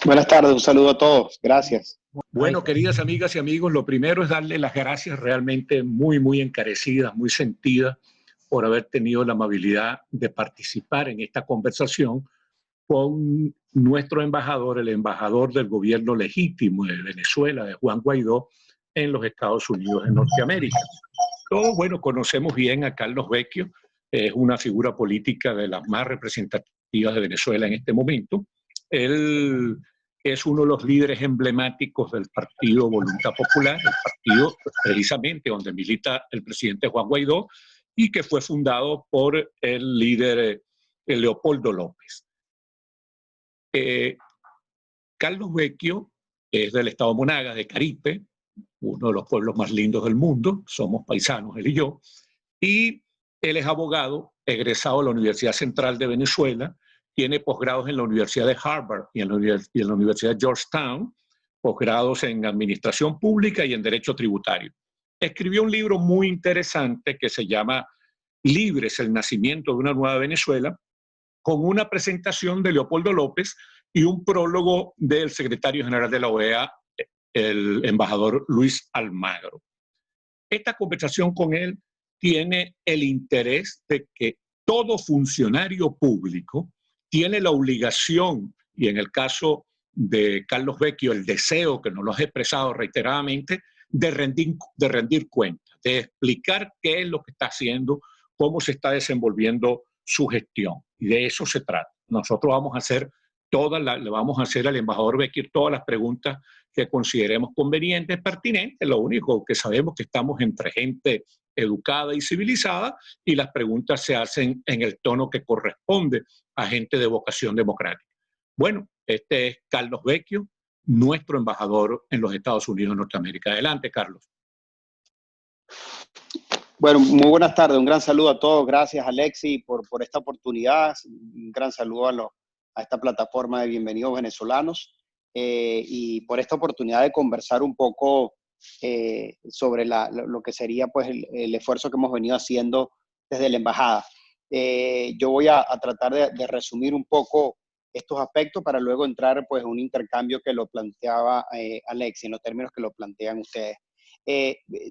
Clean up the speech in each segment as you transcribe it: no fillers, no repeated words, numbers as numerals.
Buenas tardes, un saludo a todos. Gracias. Bueno, queridas amigas y amigos, lo primero es darle las gracias realmente muy encarecidas, muy sentidas por haber tenido la amabilidad de participar en esta conversación con nuestro embajador, el embajador del gobierno legítimo de Venezuela, de Juan Guaidó, en los Estados Unidos de Norteamérica. Todos, bueno, conocemos bien a Carlos Vecchio, es una figura política de las más representativas de Venezuela en este momento. Él es uno de los líderes emblemáticos del partido Voluntad Popular, el partido precisamente donde milita el presidente Juan Guaidó y que fue fundado por el líder Leopoldo López. Carlos Vecchio es del estado Monagas, de Caripe, uno de los pueblos más lindos del mundo, somos paisanos él y yo, y él es abogado, egresado de la Universidad Central de Venezuela, tiene posgrados en la Universidad de Harvard y en la Universidad de Georgetown, posgrados en Administración Pública y en Derecho Tributario. Escribió un libro muy interesante que se llama Libres, el nacimiento de una nueva Venezuela, con una presentación de Leopoldo López y un prólogo del secretario general de la OEA, el embajador Luis Almagro. Esta conversación con él tiene el interés de que todo funcionario público tiene la obligación, y en el caso de Carlos Vecchio, el deseo, que nos lo has expresado reiteradamente, de rendir cuentas, de explicar qué es lo que está haciendo, cómo se está desenvolviendo su gestión. Y de eso se trata. Nosotros vamos a hacer le vamos a hacer al embajador Vecchio todas las preguntas que consideremos convenientes, pertinentes. Lo único que sabemos es que estamos entre gente educada y civilizada y las preguntas se hacen en el tono que corresponde a gente de vocación democrática. Bueno, este es Carlos Vecchio, nuestro embajador en los Estados Unidos de Norteamérica. Adelante, Carlos. Bueno, muy buenas tardes. Un gran saludo a todos. Gracias, Alexi, por esta oportunidad. Un gran saludo a esta plataforma de Bienvenidos Venezolanos y por esta oportunidad de conversar un poco sobre lo que sería pues, el esfuerzo que hemos venido haciendo desde la embajada. Yo voy a tratar de resumir un poco estos aspectos para luego entrar pues, en un intercambio que lo planteaba Alexi, en los términos que lo plantean ustedes.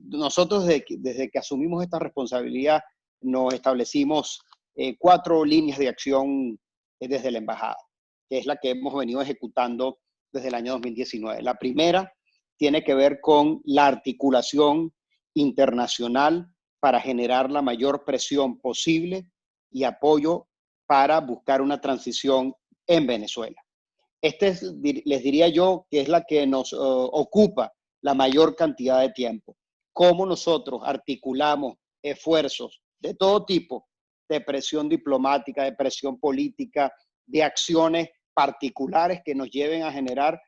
Nosotros desde que asumimos esta responsabilidad nos establecimos 4 líneas de acción desde la embajada, que es la que hemos venido ejecutando desde el año 2019. La primera tiene que ver con la articulación internacional para generar la mayor presión posible y apoyo para buscar una transición en Venezuela. Les diría yo que es la que nos ocupa la mayor cantidad de tiempo. Cómo nosotros articulamos esfuerzos de todo tipo, de presión diplomática, de presión política, de acciones particulares que nos lleven a generar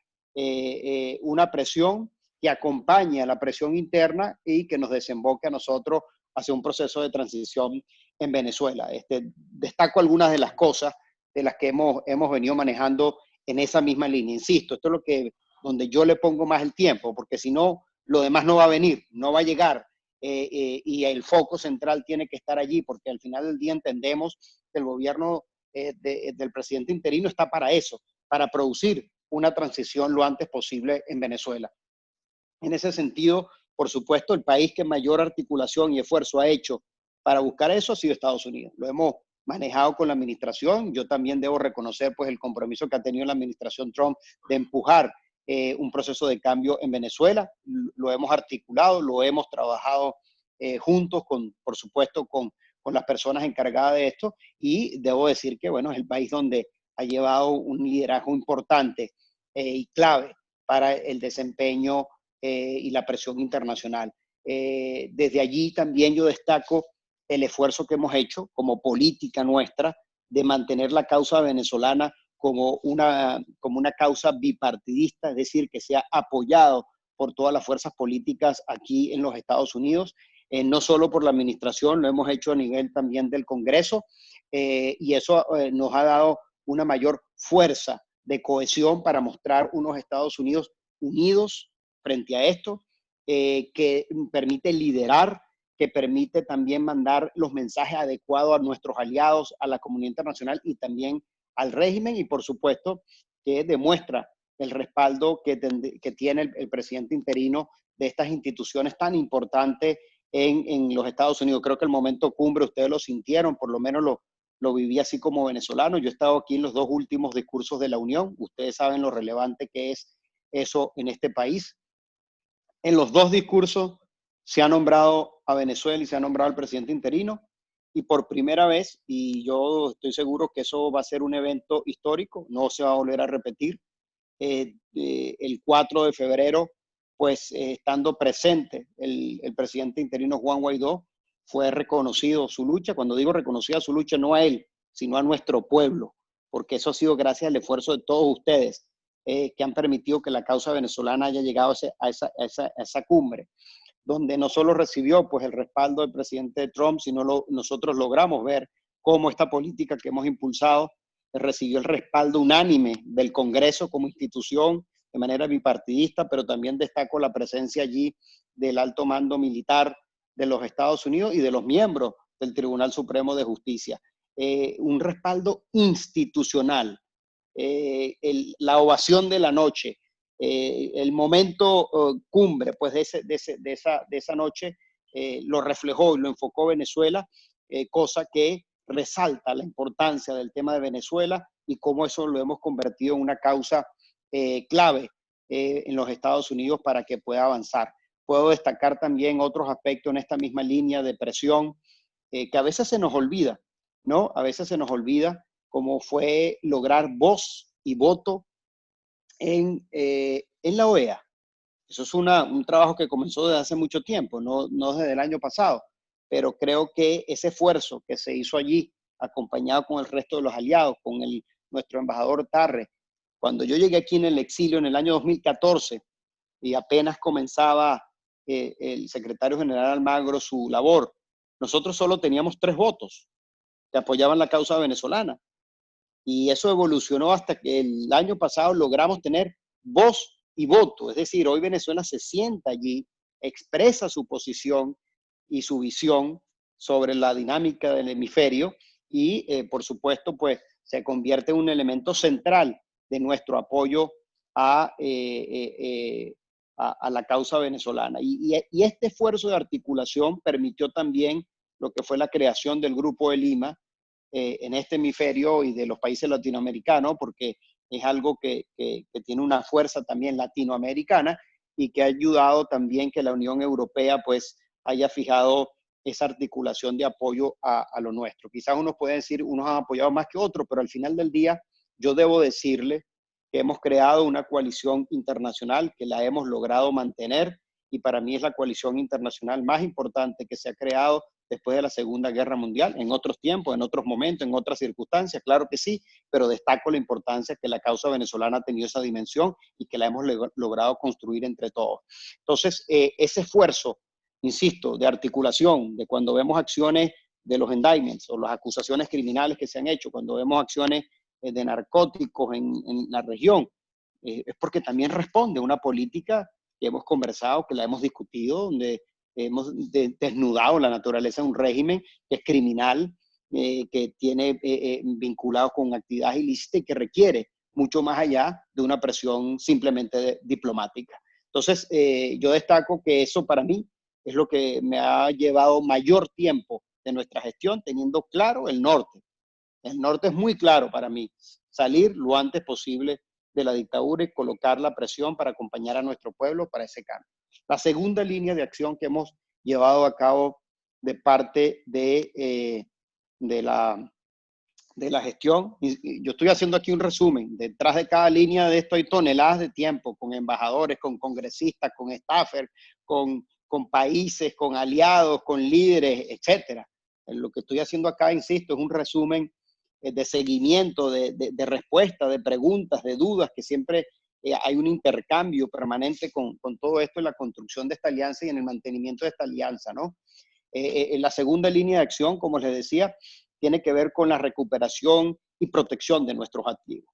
una presión que acompañe a la presión interna y que nos desemboque a nosotros hacia un proceso de transición en Venezuela. Destaco algunas de las cosas de las que hemos venido manejando en esa misma línea. Insisto, esto es donde yo le pongo más el tiempo, porque si no, lo demás no va a venir, no va a llegar. Y el foco central tiene que estar allí, porque al final del día entendemos que el gobierno del presidente interino está para eso, para producir una transición lo antes posible en Venezuela. En ese sentido, por supuesto, el país que mayor articulación y esfuerzo ha hecho para buscar eso ha sido Estados Unidos. Lo hemos manejado con la administración. Yo también debo reconocer pues, el compromiso que ha tenido la administración Trump de empujar un proceso de cambio en Venezuela. Lo hemos articulado, lo hemos trabajado juntos, por supuesto, con las personas encargadas de esto. Y debo decir que, bueno, es el país donde ha llevado un liderazgo importante y clave para el desempeño y la presión internacional. Desde allí también yo destaco el esfuerzo que hemos hecho como política nuestra de mantener la causa venezolana como una causa bipartidista, es decir, que sea apoyado por todas las fuerzas políticas aquí en los Estados Unidos, no solo por la administración, lo hemos hecho a nivel también del Congreso, y eso nos ha dado una mayor fuerza de cohesión para mostrar unos Estados Unidos unidos frente a esto, que permite liderar, que permite también mandar los mensajes adecuados a nuestros aliados, a la comunidad internacional y también al régimen, y por supuesto que demuestra el respaldo que tiene el presidente interino de estas instituciones tan importantes en los Estados Unidos. Creo que el momento cumbre ustedes lo sintieron, por lo menos lo viví así como venezolano. Yo he estado aquí en los 2 últimos discursos de la Unión. Ustedes saben lo relevante que es eso en este país. En los 2 discursos se ha nombrado a Venezuela y se ha nombrado al presidente interino. Y por primera vez, y yo estoy seguro que eso va a ser un evento histórico, no se va a volver a repetir, el 4 de febrero, pues estando presente el presidente interino Juan Guaidó, fue reconocido su lucha. Cuando digo reconocida su lucha, no a él, sino a nuestro pueblo, porque eso ha sido gracias al esfuerzo de todos ustedes que han permitido que la causa venezolana haya llegado a esa cumbre, donde no solo recibió pues el respaldo del presidente Trump, sino nosotros logramos ver cómo esta política que hemos impulsado recibió el respaldo unánime del Congreso como institución de manera bipartidista, pero también destaco la presencia allí del alto mando militar de los Estados Unidos y de los miembros del Tribunal Supremo de Justicia. Un respaldo institucional, la ovación de la noche, el momento cumbre pues, de esa noche lo reflejó y lo enfocó Venezuela, cosa que resalta la importancia del tema de Venezuela y cómo eso lo hemos convertido en una causa clave en los Estados Unidos para que pueda avanzar. Puedo destacar también otros aspectos en esta misma línea de presión que a veces se nos olvida, ¿no? A veces se nos olvida cómo fue lograr voz y voto en la OEA. Eso es un trabajo que comenzó desde hace mucho tiempo, no desde el año pasado, pero creo que ese esfuerzo que se hizo allí, acompañado con el resto de los aliados, con nuestro embajador Tarre, cuando yo llegué aquí en el exilio en el año 2014 y apenas comenzaba el secretario general Almagro su labor, nosotros solo teníamos 3 votos que apoyaban la causa venezolana. Y eso evolucionó hasta que el año pasado logramos tener voz y voto. Es decir, hoy Venezuela se sienta allí, expresa su posición y su visión sobre la dinámica del hemisferio y, por supuesto, pues se convierte en un elemento central de nuestro apoyo a, a la causa venezolana. Y este esfuerzo de articulación permitió también lo que fue la creación del Grupo de Lima, en este hemisferio y de los países latinoamericanos, porque es algo que tiene una fuerza también latinoamericana y que ha ayudado también que la Unión Europea pues haya fijado esa articulación de apoyo a lo nuestro. Quizás unos pueden decir, unos han apoyado más que otros, pero al final del día yo debo decirle que hemos creado una coalición internacional que la hemos logrado mantener y para mí es la coalición internacional más importante que se ha creado después de la Segunda Guerra Mundial, en otros tiempos, en otros momentos, en otras circunstancias, claro que sí, pero destaco la importancia que la causa venezolana ha tenido esa dimensión y que la hemos logrado construir entre todos. Entonces, ese esfuerzo, insisto, de articulación, de cuando vemos acciones de los indictments o las acusaciones criminales que se han hecho, cuando vemos acciones de narcóticos en la región, es porque también responde a una política que hemos conversado, que la hemos discutido, donde hemos desnudado la naturaleza de un régimen que es criminal, que tiene vinculado con actividades ilícitas y que requiere mucho más allá de una presión simplemente diplomática. Entonces, yo destaco que eso para mí es lo que me ha llevado mayor tiempo de nuestra gestión, teniendo claro el norte. El norte es muy claro para mí, salir lo antes posible de la dictadura y colocar la presión para acompañar a nuestro pueblo para ese cambio. La segunda línea de acción que hemos llevado a cabo de parte de la gestión, y yo estoy haciendo aquí un resumen, detrás de cada línea de esto hay toneladas de tiempo, con embajadores, con congresistas, con staffers, con países, con aliados, con líderes, etcétera. Lo que estoy haciendo acá, insisto, es un resumen de seguimiento, de respuesta, de preguntas, de dudas, que siempre hay un intercambio permanente con todo esto en la construcción de esta alianza y en el mantenimiento de esta alianza, ¿no? En la segunda línea de acción, como les decía, tiene que ver con la recuperación y protección de nuestros activos.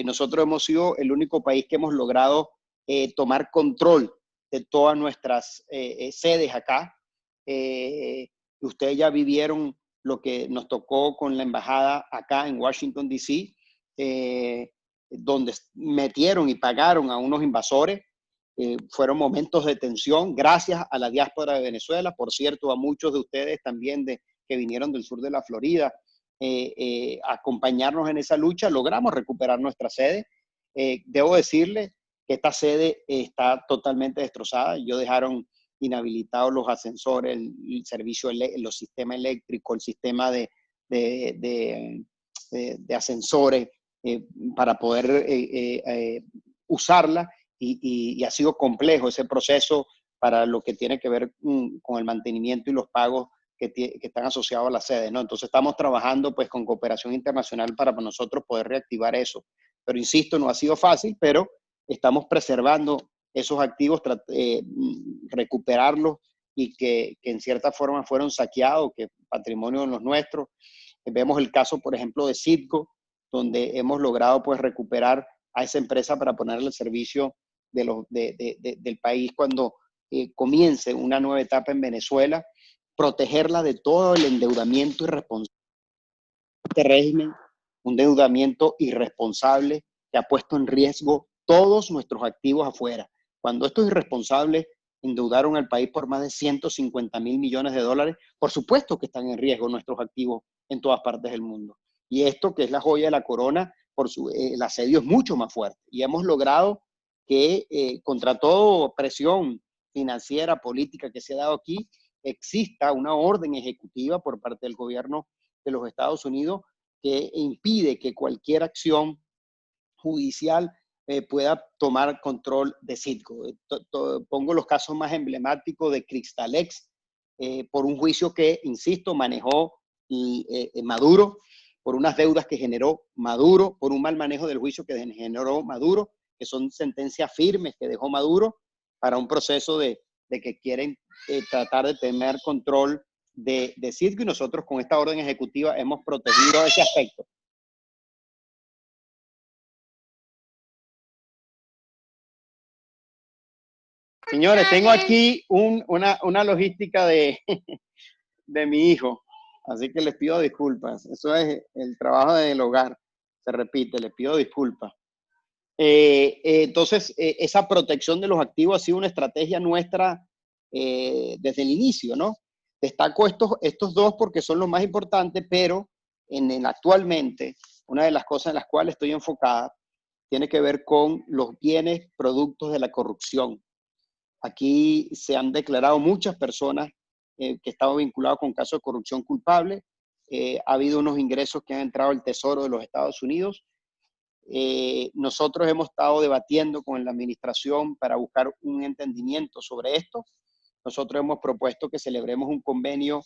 Nosotros hemos sido el único país que hemos logrado tomar control de todas nuestras sedes acá. Ustedes ya vivieron lo que nos tocó con la embajada acá en Washington, D.C., donde metieron y pagaron a unos invasores. Fueron momentos de tensión, gracias a la diáspora de Venezuela, por cierto, a muchos de ustedes también que vinieron del sur de la Florida, acompañarnos en esa lucha. Logramos recuperar nuestra sede. Debo decirle que esta sede está totalmente destrozada. Ellos dejaron inhabilitados los ascensores, el servicio, los sistemas eléctricos, el sistema de ascensores para poder usarla, y ha sido complejo ese proceso para lo que tiene que ver con el mantenimiento y los pagos que están asociados a la sede, ¿no? Entonces estamos trabajando pues con cooperación internacional para nosotros poder reactivar eso. Pero insisto, no ha sido fácil, pero estamos preservando esos activos, recuperarlos, y que en cierta forma fueron saqueados, que patrimonio de los nuestros. Vemos el caso, por ejemplo, de Citgo, donde hemos logrado pues recuperar a esa empresa para ponerle al servicio del país cuando comience una nueva etapa en Venezuela, protegerla de todo el endeudamiento irresponsable de este régimen, un endeudamiento irresponsable que ha puesto en riesgo todos nuestros activos afuera. Cuando estos irresponsables endeudaron al país por más de 150.000 millones de dólares, por supuesto que están en riesgo nuestros activos en todas partes del mundo. Y esto, que es la joya de la corona, el asedio es mucho más fuerte. Y hemos logrado que, contra toda presión financiera, política que se ha dado aquí, exista una orden ejecutiva por parte del gobierno de los Estados Unidos que impide que cualquier acción judicial pueda tomar control de Citgo. Pongo los casos más emblemáticos de Cristalex, por un juicio que, insisto, manejó Maduro, por unas deudas que generó Maduro, por un mal manejo del juicio que generó Maduro, que son sentencias firmes que dejó Maduro para un proceso de que quieren tratar de tener control de Citgo, y nosotros con esta orden ejecutiva hemos protegido ese aspecto. Señores, tengo aquí una logística de mi hijo, así que les pido disculpas. Eso es el trabajo del hogar, se repite, les pido disculpas. Entonces, esa protección de los activos ha sido una estrategia nuestra desde el inicio, ¿no? Destaco estos dos porque son los más importantes, pero actualmente una de las cosas en las cuales estoy enfocada tiene que ver con los bienes productos de la corrupción. Aquí se han declarado muchas personas que estaban vinculadas con casos de corrupción culpable. Ha habido unos ingresos que han entrado al Tesoro de los Estados Unidos. Nosotros hemos estado debatiendo con la administración para buscar un entendimiento sobre esto. Nosotros hemos propuesto que celebremos un convenio,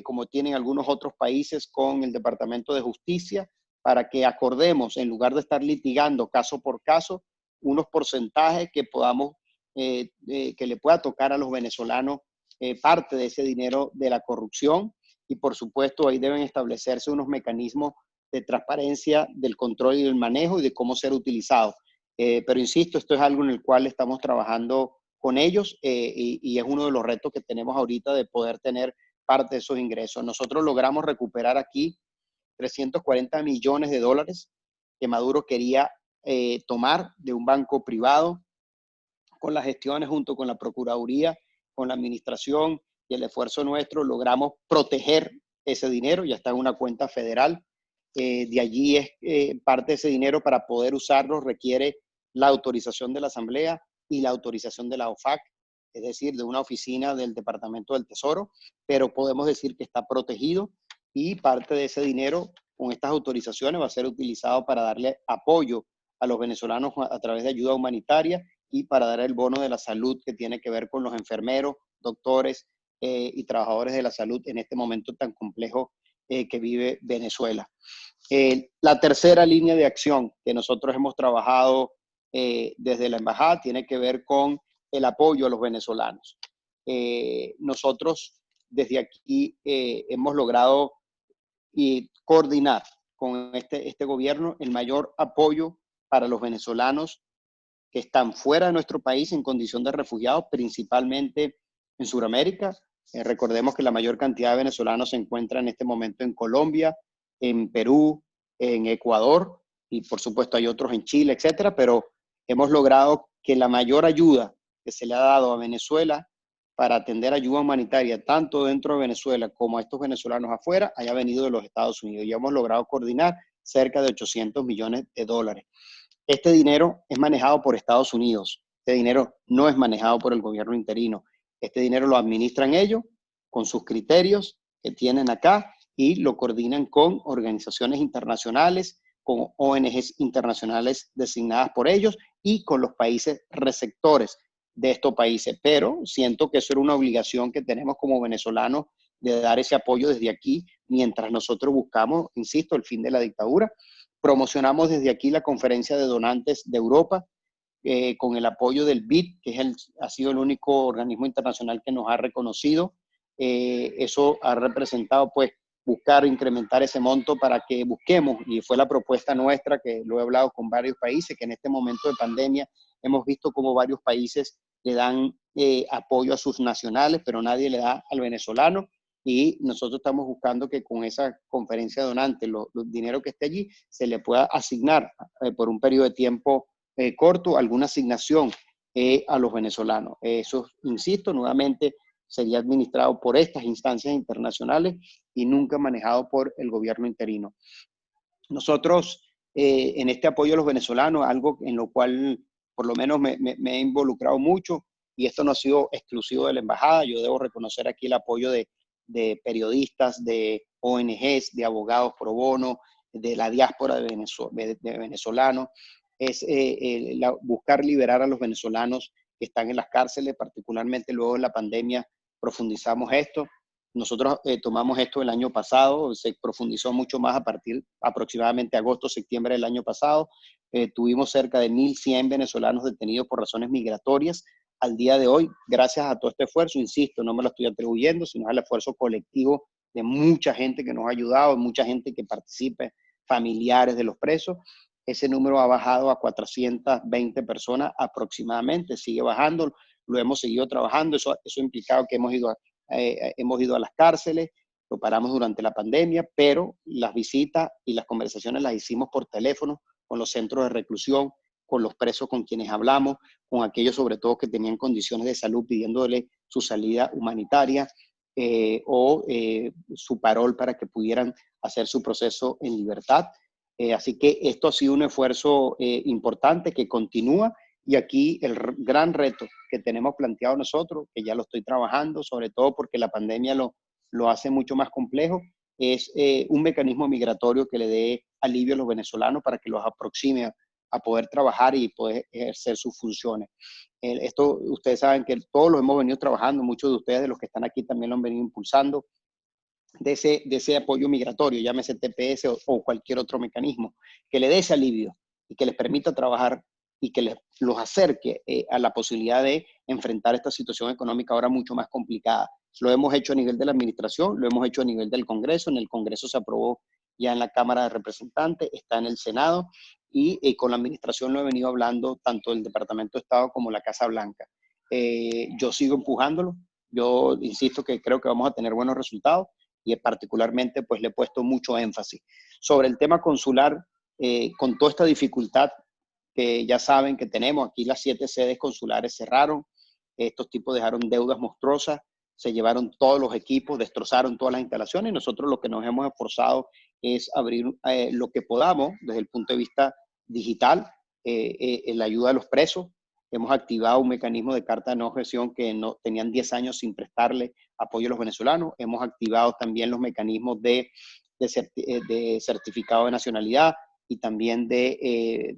como tienen algunos otros países, con el Departamento de Justicia, para que acordemos, en lugar de estar litigando caso por caso, unos porcentajes que podamos, que le pueda tocar a los venezolanos parte de ese dinero de la corrupción. Y por supuesto ahí deben establecerse unos mecanismos de transparencia del control y del manejo y de cómo ser utilizado. Pero insisto, esto es algo en el cual estamos trabajando con ellos, y es uno de los retos que tenemos ahorita, de poder tener parte de esos ingresos. Nosotros logramos recuperar aquí 340 millones de dólares que Maduro quería tomar de un banco privado. Con las gestiones junto con la Procuraduría, con la Administración y el esfuerzo nuestro, logramos proteger ese dinero. Ya está en una cuenta federal. De allí es parte de ese dinero, para poder usarlo requiere la autorización de la Asamblea y la autorización de la OFAC, es decir, de una oficina del Departamento del Tesoro, pero podemos decir que está protegido, y parte de ese dinero, con estas autorizaciones, va a ser utilizado para darle apoyo a los venezolanos a través de ayuda humanitaria, y para dar el bono de la salud que tiene que ver con los enfermeros, doctores y trabajadores de la salud en este momento tan complejo que vive Venezuela. La tercera línea de acción que nosotros hemos trabajado desde la embajada tiene que ver con el apoyo a los venezolanos. Nosotros desde aquí hemos logrado coordinar con este gobierno el mayor apoyo para los venezolanos que están fuera de nuestro país en condición de refugiados, principalmente en Sudamérica. Recordemos que la mayor cantidad de venezolanos se encuentra en este momento en Colombia, en Perú, en Ecuador, y por supuesto hay otros en Chile, etcétera, pero hemos logrado que la mayor ayuda que se le ha dado a Venezuela para atender ayuda humanitaria, tanto dentro de Venezuela como a estos venezolanos afuera, haya venido de los Estados Unidos. Y hemos logrado coordinar cerca de 800 millones de dólares. Este dinero es manejado por Estados Unidos. Este dinero no es manejado por el gobierno interino. Este dinero lo administran ellos con sus criterios que tienen acá y lo coordinan con organizaciones internacionales, con ONGs internacionales designadas por ellos y con los países receptores de estos países. Pero siento que eso era una obligación que tenemos como venezolanos de dar ese apoyo desde aquí mientras nosotros buscamos, insisto, el fin de la dictadura. Promocionamos desde aquí la conferencia de donantes de Europa con el apoyo del BID, que ha sido el único organismo internacional que nos ha reconocido. Eso ha representado, pues, buscar incrementar ese monto para que busquemos, y fue la propuesta nuestra, que lo he hablado con varios países, que en este momento de pandemia hemos visto como varios países le dan apoyo a sus nacionales, pero nadie le da al venezolano. Y nosotros estamos buscando que con esa conferencia de donantes, los dinero que esté allí, se le pueda asignar por un periodo de tiempo corto alguna asignación a los venezolanos. Eso, insisto, nuevamente sería administrado por estas instancias internacionales y nunca manejado por el gobierno interino. Nosotros, en este apoyo a los venezolanos, algo en lo cual por lo menos me he involucrado mucho, y esto no ha sido exclusivo de la embajada, yo debo reconocer aquí el apoyo de periodistas, de ONGs, de abogados pro bono, de la diáspora de venezolanos, es buscar liberar a los venezolanos que están en las cárceles, particularmente luego de la pandemia profundizamos esto. Nosotros tomamos esto el año pasado, se profundizó mucho más a partir aproximadamente agosto, septiembre del año pasado. Tuvimos cerca de 1.100 venezolanos detenidos por razones migratorias. Al día de hoy, gracias a todo este esfuerzo, insisto, no me lo estoy atribuyendo, sino al esfuerzo colectivo de mucha gente que nos ha ayudado, mucha gente que participe, familiares de los presos. Ese número ha bajado a 420 personas aproximadamente, sigue bajando, lo hemos seguido trabajando, eso ha implicado que hemos ido a las cárceles, lo paramos durante la pandemia, pero las visitas y las conversaciones las hicimos por teléfono con los centros de reclusión, con los presos con quienes hablamos, con aquellos sobre todo que tenían condiciones de salud pidiéndole su salida humanitaria o su parol para que pudieran hacer su proceso en libertad. Así que esto ha sido un esfuerzo importante que continúa. Y aquí el gran reto que tenemos planteado nosotros, que ya lo estoy trabajando, sobre todo porque la pandemia lo hace mucho más complejo, es un mecanismo migratorio que le dé alivio a los venezolanos para que los aproxime a poder trabajar y poder ejercer sus funciones. Esto ustedes saben que todos lo hemos venido trabajando, muchos de ustedes, de los que están aquí, también lo han venido impulsando, de ese apoyo migratorio, llámese TPS o cualquier otro mecanismo, que le dé ese alivio y que les permita trabajar y que los acerque a la posibilidad de enfrentar esta situación económica ahora mucho más complicada. Lo hemos hecho a nivel de la administración, lo hemos hecho a nivel del Congreso, en el Congreso se aprobó ya en la Cámara de Representantes, está en el Senado y con la administración lo he venido hablando tanto el Departamento de Estado como la Casa Blanca. Yo sigo empujándolo, yo insisto que creo que vamos a tener buenos resultados y particularmente pues le he puesto mucho énfasis. Sobre el tema consular, con toda esta dificultad que ya saben que tenemos, aquí las 7 sedes consulares cerraron, estos tipos dejaron deudas monstruosas, se llevaron todos los equipos, destrozaron todas las instalaciones y nosotros lo que nos hemos esforzado es abrir lo que podamos desde el punto de vista digital, en la ayuda de los presos. Hemos activado un mecanismo de carta de no objeción que no, tenían 10 años sin prestarle apoyo a los venezolanos. Hemos activado también los mecanismos de certificado de nacionalidad y también de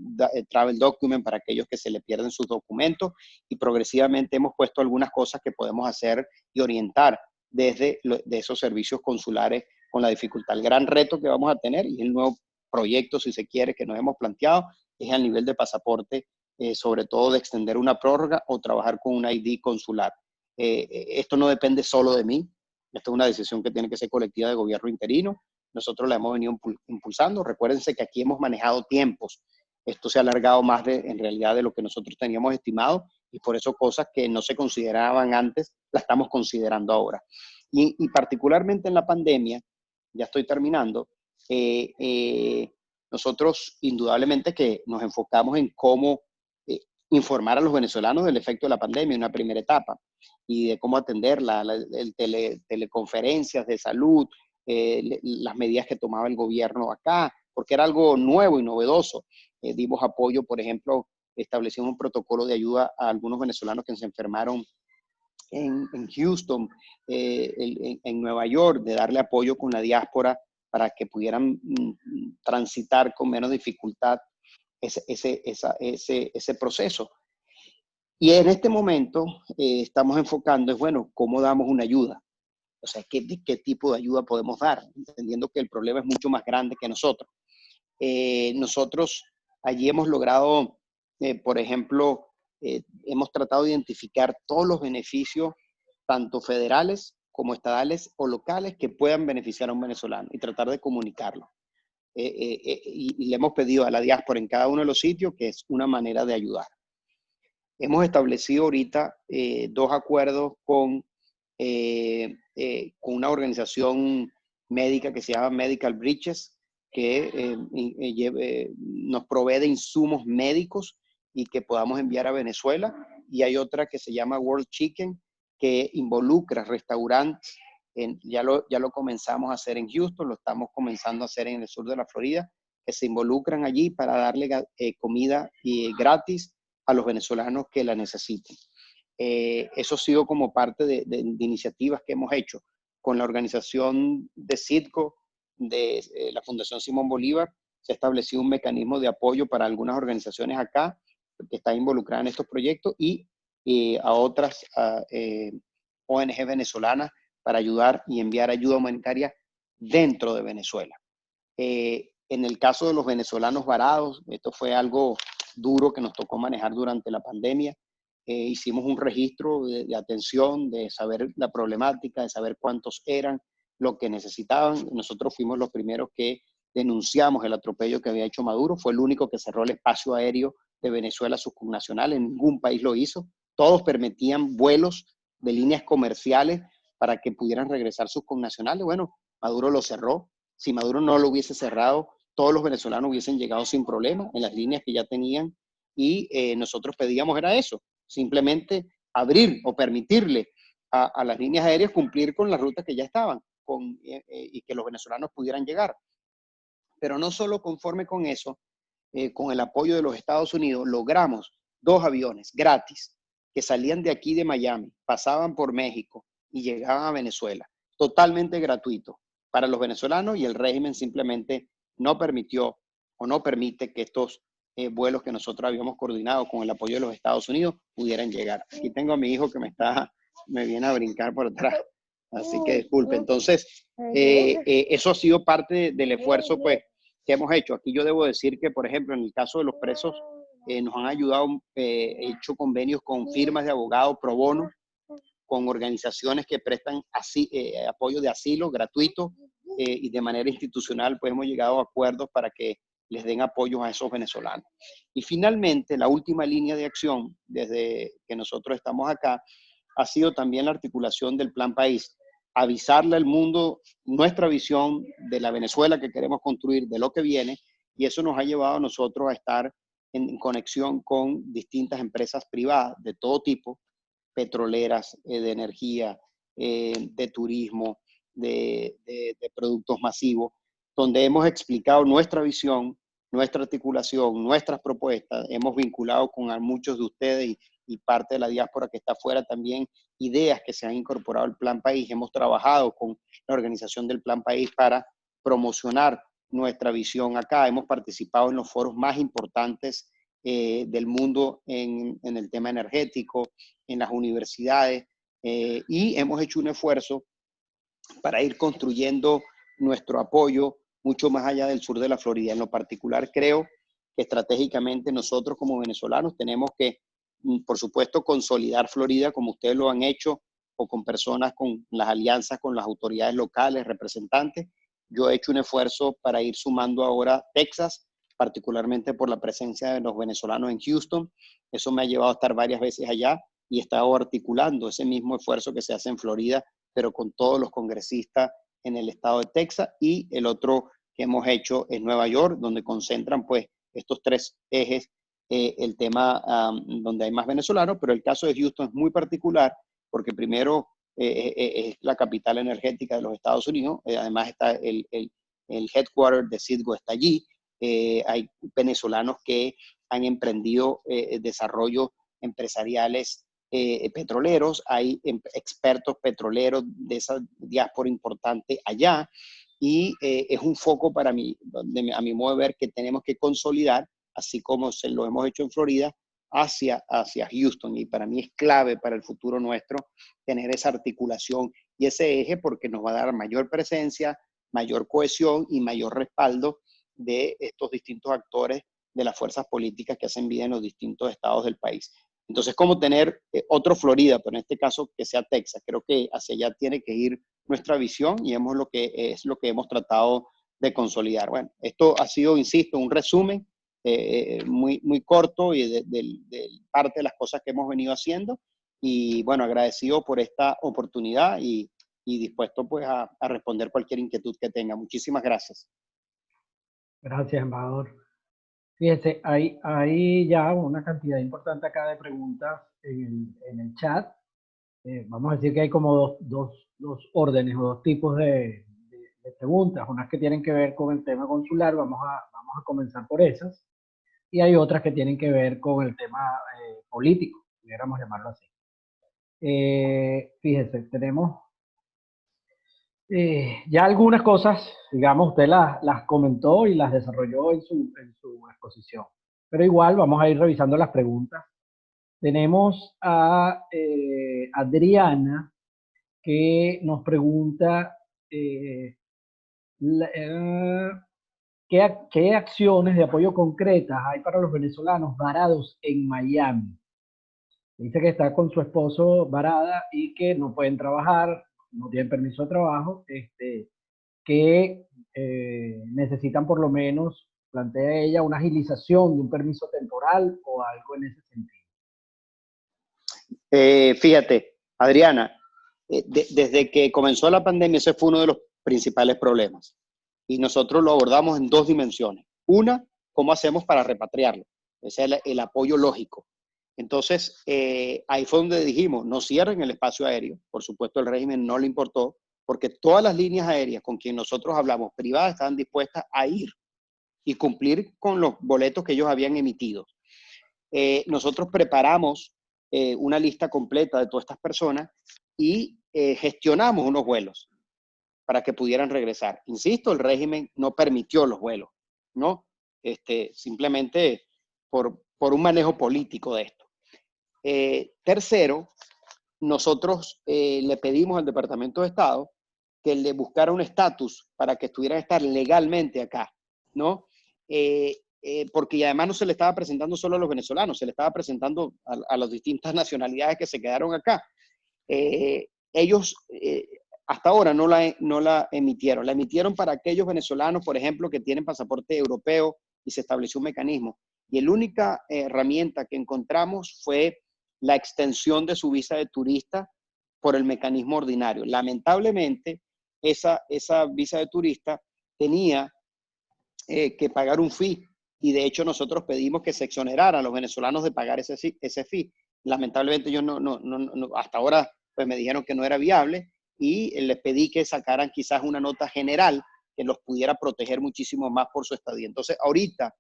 travel document para aquellos que se le pierden sus documentos, y progresivamente hemos puesto algunas cosas que podemos hacer y orientar desde de esos servicios consulares con la dificultad. El gran reto que vamos a tener y el nuevo proyecto, si se quiere, que nos hemos planteado es al nivel de pasaporte, sobre todo de extender una prórroga o trabajar con un ID consular. Esto no depende solo de mí, esto es una decisión que tiene que ser colectiva de gobierno interino. Nosotros la hemos venido impulsando. Recuérdense que aquí hemos manejado tiempos. Esto se ha alargado más en realidad de lo que nosotros teníamos estimado y por eso cosas que no se consideraban antes, las estamos considerando ahora. Y particularmente en la pandemia, ya estoy terminando, Nosotros indudablemente que nos enfocamos en cómo informar a los venezolanos del efecto de la pandemia en una primera etapa y de cómo atenderla, teleconferencias de salud, las medidas que tomaba el gobierno acá, porque era algo nuevo y novedoso. Dimos apoyo, por ejemplo, establecimos un protocolo de ayuda a algunos venezolanos que se enfermaron en Houston, en Nueva York, de darle apoyo con la diáspora para que pudieran transitar con menos dificultad ese proceso. Y en este momento estamos enfocando, bueno, cómo damos una ayuda. O sea, ¿qué tipo de ayuda podemos dar? Entendiendo que el problema es mucho más grande que nosotros. Nosotros allí hemos logrado, por ejemplo, hemos tratado de identificar todos los beneficios, tanto federales como estadales o locales, que puedan beneficiar a un venezolano y tratar de comunicarlo. Y le hemos pedido a la diáspora en cada uno de los sitios que es una manera de ayudar. Hemos establecido ahorita 2 acuerdos con una organización médica que se llama Medical Bridges, que nos provee de insumos médicos y que podamos enviar a Venezuela. Y hay otra que se llama World Chicken, que involucra restaurantes. Ya lo comenzamos a hacer en Houston, lo estamos comenzando a hacer en el sur de la Florida, que se involucran allí para darle comida gratis a los venezolanos que la necesiten. Eso ha sido como parte de iniciativas que hemos hecho con la organización de CIDCO, de la Fundación Simón Bolívar. Se ha establecido un mecanismo de apoyo para algunas organizaciones acá que están involucradas en estos proyectos y a otras ONG venezolanas para ayudar y enviar ayuda humanitaria dentro de Venezuela. En el caso de los venezolanos varados, esto fue algo duro que nos tocó manejar durante la pandemia. Hicimos un registro de atención, de saber la problemática, de saber cuántos eran, lo que necesitaban. Nosotros fuimos los primeros que denunciamos el atropello que había hecho Maduro. Fue el único que cerró el espacio aéreo de Venezuela a sus connacionales. Ningún país lo hizo. Todos permitían vuelos de líneas comerciales para que pudieran regresar sus connacionales. Bueno, Maduro lo cerró. Si Maduro no lo hubiese cerrado, todos los venezolanos hubiesen llegado sin problema en las líneas que ya tenían y nosotros pedíamos era eso, simplemente abrir o permitirle a las líneas aéreas cumplir con las rutas que ya estaban y que los venezolanos pudieran llegar. Pero no solo conforme con eso, con el apoyo de los Estados Unidos, logramos 2 aviones gratis que salían de aquí de Miami, pasaban por México y llegaban a Venezuela, totalmente gratuito para los venezolanos, y el régimen simplemente no permitió o no permite que estos vuelos que nosotros habíamos coordinado con el apoyo de los Estados Unidos pudieran llegar. Aquí tengo a mi hijo que me viene a brincar por atrás, así que disculpe. Entonces, eso ha sido parte del esfuerzo pues, que hemos hecho. Aquí yo debo decir que, por ejemplo, en el caso de los presos, nos han ayudado, hecho convenios con firmas de abogados pro bono, con organizaciones que prestan apoyo de asilo gratuito y de manera institucional, pues hemos llegado a acuerdos para que les den apoyo a esos venezolanos. Y finalmente, la última línea de acción desde que nosotros estamos acá ha sido también la articulación del Plan País. Avisarle al mundo nuestra visión de la Venezuela que queremos construir, de lo que viene, y eso nos ha llevado a nosotros a estar en conexión con distintas empresas privadas de todo tipo, petroleras, de energía, de turismo, de productos masivos, donde hemos explicado nuestra visión, nuestra articulación, nuestras propuestas. Hemos vinculado con a muchos de ustedes y parte de la diáspora que está afuera también, ideas que se han incorporado al Plan País. Hemos trabajado con la organización del Plan País para promocionar nuestra visión acá. Hemos participado en los foros más importantes del mundo en el tema energético, en las universidades, y hemos hecho un esfuerzo para ir construyendo nuestro apoyo mucho más allá del sur de la Florida. En lo particular, creo que estratégicamente nosotros como venezolanos tenemos que, por supuesto, consolidar Florida como ustedes lo han hecho, o con personas, con las alianzas con las autoridades locales, representantes. Yo he hecho un esfuerzo para ir sumando ahora Texas, particularmente por la presencia de los venezolanos en Houston. Eso me ha llevado a estar varias veces allá y he estado articulando ese mismo esfuerzo que se hace en Florida, pero con todos los congresistas en el estado de Texas, y el otro que hemos hecho en Nueva York, donde concentran pues estos tres ejes, el tema donde hay más venezolanos, pero el caso de Houston es muy particular porque primero es la capital energética de los Estados Unidos, además está el headquarter de Citgo está allí, hay venezolanos que han emprendido desarrollos empresariales petroleros, hay expertos petroleros de esa diáspora importante allá, y es un foco para mí, a mi modo de ver, que tenemos que consolidar, así como se lo hemos hecho en Florida, hacia Houston. Y para mí es clave para el futuro nuestro tener esa articulación y ese eje, porque nos va a dar mayor presencia, mayor cohesión y mayor respaldo de estos distintos actores de las fuerzas políticas que hacen vida en los distintos estados del país. Entonces, como tener otro Florida, pero en este caso que sea Texas, creo que hacia allá tiene que ir nuestra visión y es lo que hemos tratado de consolidar. Bueno, esto ha sido, insisto, un resumen muy corto y de parte de las cosas que hemos venido haciendo. Y bueno, agradecido por esta oportunidad y dispuesto pues a responder cualquier inquietud que tenga. Muchísimas gracias. Gracias, embajador. Fíjese, hay ya una cantidad importante acá de preguntas en el chat. Vamos a decir que hay como dos órdenes o dos tipos de preguntas. Unas que tienen que ver con el tema consular, vamos a comenzar por esas. Y hay otras que tienen que ver con el tema político, pudiéramos llamarlo así. Fíjese, tenemos ya algunas cosas, digamos, usted las comentó y las desarrolló en su exposición. Pero igual vamos a ir revisando las preguntas. Tenemos a Adriana, que nos pregunta ¿qué acciones de apoyo concretas hay para los venezolanos varados en Miami? Dice que está con su esposo varada y que no pueden trabajar, no tienen permiso de trabajo, que necesitan por lo menos, plantea ella, una agilización de un permiso temporal o algo en ese sentido. Fíjate, Adriana, desde que comenzó la pandemia ese fue uno de los principales problemas y nosotros lo abordamos en dos dimensiones. Una, ¿cómo hacemos para repatriarlo? Ese es el apoyo lógico. Entonces, ahí fue donde dijimos, no cierren el espacio aéreo. Por supuesto, el régimen no le importó, porque todas las líneas aéreas con quien nosotros hablamos, privadas, estaban dispuestas a ir y cumplir con los boletos que ellos habían emitido. Nosotros preparamos una lista completa de todas estas personas y gestionamos unos vuelos para que pudieran regresar. Insisto, el régimen no permitió los vuelos, ¿no? Simplemente por un manejo político de esto. Tercero, nosotros le pedimos al Departamento de Estado que le buscara un estatus para que estuvieran estar legalmente acá, ¿no? Porque además no se le estaba presentando solo a los venezolanos, se le estaba presentando a las distintas nacionalidades que se quedaron acá. Ellos hasta ahora no la emitieron. La emitieron para aquellos venezolanos, por ejemplo, que tienen pasaporte europeo y se estableció un mecanismo. Y la única herramienta que encontramos fue la extensión de su visa de turista por el mecanismo ordinario. Lamentablemente, esa visa de turista tenía que pagar un fee y de hecho nosotros pedimos que se exoneraran a los venezolanos de pagar ese fee. Lamentablemente yo hasta ahora pues me dijeron que no era viable y les pedí que sacaran quizás una nota general que los pudiera proteger muchísimo más por su estadía. Entonces ahorita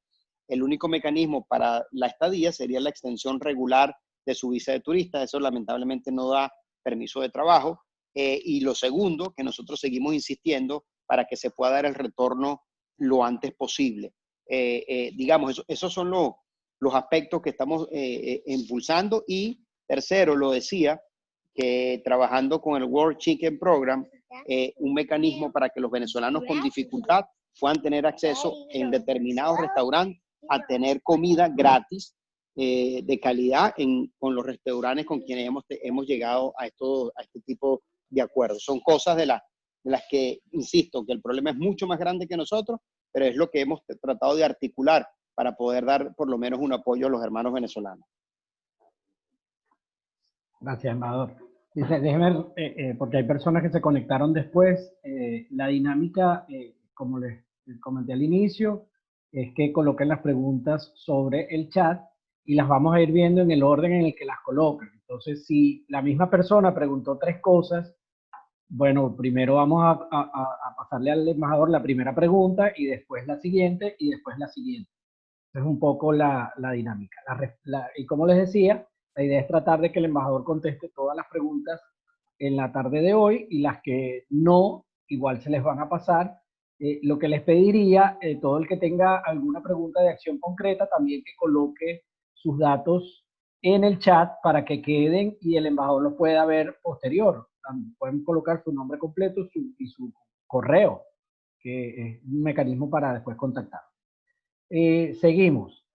el único mecanismo para la estadía sería la extensión regular de su visa de turista. Eso lamentablemente no da permiso de trabajo. Y lo segundo, que nosotros seguimos insistiendo para que se pueda dar el retorno lo antes posible. Digamos, esos son los aspectos que estamos impulsando. Y tercero, lo decía, que trabajando con el World Chicken Program, un mecanismo para que los venezolanos con dificultad puedan tener acceso en determinados restaurantes a tener comida gratis de calidad con los restaurantes con quienes hemos llegado a este tipo de acuerdos. Son cosas de las que, insisto, que el problema es mucho más grande que nosotros, pero es lo que hemos tratado de articular para poder dar por lo menos un apoyo a los hermanos venezolanos. Gracias, embajador. Déjeme, porque hay personas que se conectaron después. La dinámica, como les comenté al inicio, es que coloquen las preguntas sobre el chat y las vamos a ir viendo en el orden en el que las colocan. Entonces, si la misma persona preguntó 3 cosas, bueno, primero vamos a pasarle al embajador la primera pregunta y después la siguiente y después la siguiente. Esa es un poco la dinámica. Y como les decía, la idea es tratar de que el embajador conteste todas las preguntas en la tarde de hoy y las que no, igual se les van a pasar. Lo que les pediría, todo el que tenga alguna pregunta de acción concreta, también que coloque sus datos en el chat para que queden y el embajador los pueda ver posterior. También pueden colocar su nombre completo y su correo, que es un mecanismo para después contactar. Seguimos.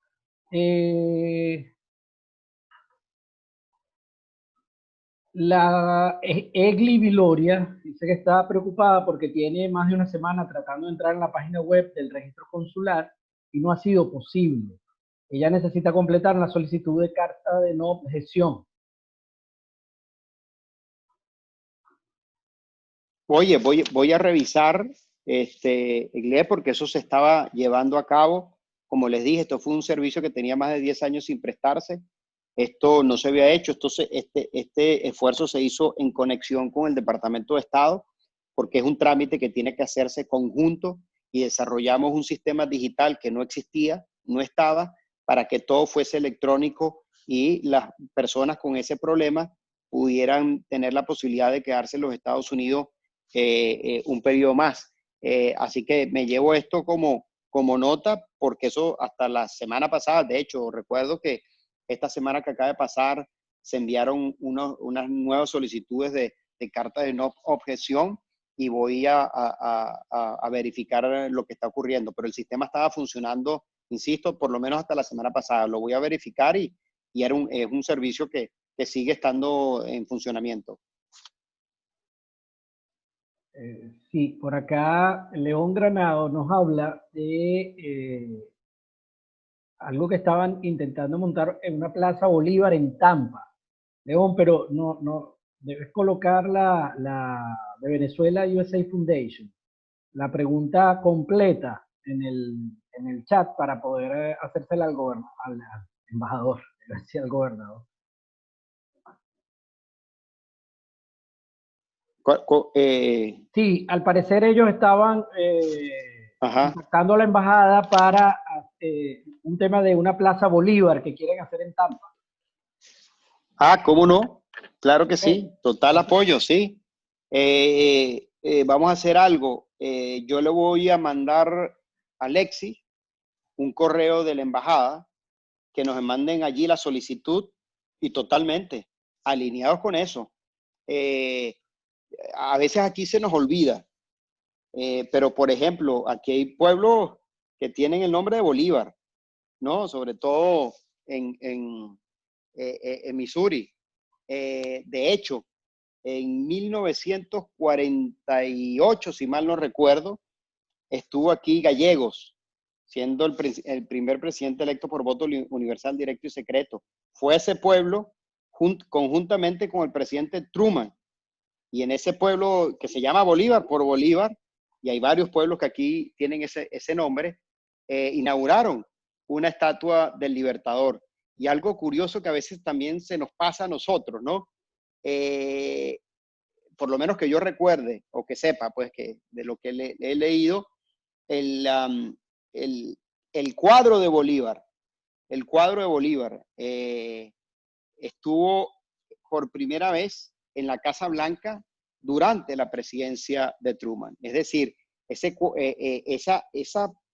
La Egli Viloria dice que está preocupada porque tiene más de una semana tratando de entrar en la página web del registro consular y no ha sido posible. Ella necesita completar la solicitud de carta de no objeción. Oye, voy a revisar, Egle, porque eso se estaba llevando a cabo. Como les dije, esto fue un servicio que tenía más de 10 años sin prestarse. Esto no se había hecho. Este esfuerzo se hizo en conexión con el Departamento de Estado, porque es un trámite que tiene que hacerse conjunto y desarrollamos un sistema digital que no existía, no estaba, para que todo fuese electrónico y las personas con ese problema pudieran tener la posibilidad de quedarse en los Estados Unidos un periodo más. Así que me llevo esto como nota, porque eso hasta la semana pasada, de hecho, recuerdo que esta semana que acaba de pasar se enviaron unas nuevas solicitudes de carta de no objeción y voy a verificar lo que está ocurriendo. Pero el sistema estaba funcionando, insisto, por lo menos hasta la semana pasada. Lo voy a verificar y es un servicio que sigue estando en funcionamiento. Sí, por acá León Granado nos habla de algo que estaban intentando montar en una Plaza Bolívar en Tampa. León, pero no, debes colocar la de Venezuela USA Foundation, la pregunta completa en el chat para poder hacérsela al embajador, al gobernador. Sí, al parecer ellos estaban contactando a la embajada para un tema de una Plaza Bolívar que quieren hacer en Tampa. ¿Cómo no? Claro que sí, total apoyo, sí. Vamos a hacer algo. Yo le voy a mandar a Alexis un correo de la embajada que nos manden allí la solicitud y totalmente alineados con eso. A veces aquí se nos olvida, pero por ejemplo, aquí hay pueblos que tienen el nombre de Bolívar, ¿no? Sobre todo en Missouri. De hecho, en 1948, si mal no recuerdo, estuvo aquí Gallegos, siendo el primer presidente electo por voto universal, directo y secreto. Fue ese pueblo conjuntamente con el presidente Truman. Y en ese pueblo que se llama Bolívar, por Bolívar, y hay varios pueblos que aquí tienen ese nombre, inauguraron una estatua del Libertador. Y algo curioso que a veces también se nos pasa a nosotros, ¿no? Por lo menos que yo recuerde o que sepa, pues que de lo que he leído, el cuadro de Bolívar, estuvo por primera vez en la Casa Blanca durante la presidencia de Truman. Es decir, esa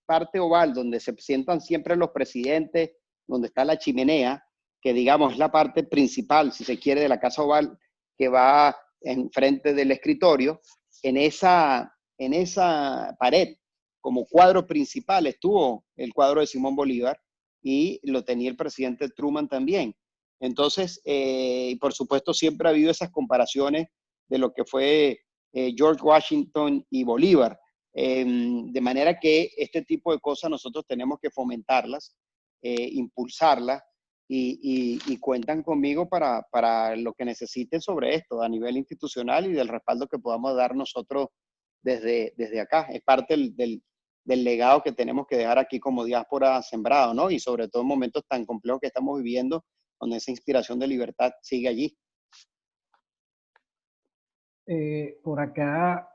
parte oval donde se sientan siempre los presidentes, donde está la chimenea, que digamos es la parte principal, si se quiere, de la Casa Oval, que va enfrente del escritorio, en esa pared, como cuadro principal, estuvo el cuadro de Simón Bolívar y lo tenía el presidente Truman también. Entonces, por supuesto, siempre ha habido esas comparaciones de lo que fue George Washington y Bolívar. De manera que este tipo de cosas nosotros tenemos que fomentarlas, impulsarlas y cuentan conmigo para lo que necesiten sobre esto a nivel institucional y del respaldo que podamos dar nosotros desde acá. Es parte del legado que tenemos que dejar aquí como diáspora sembrado, ¿no? Y sobre todo en momentos tan complejos que estamos viviendo, donde esa inspiración de libertad sigue allí. Por acá,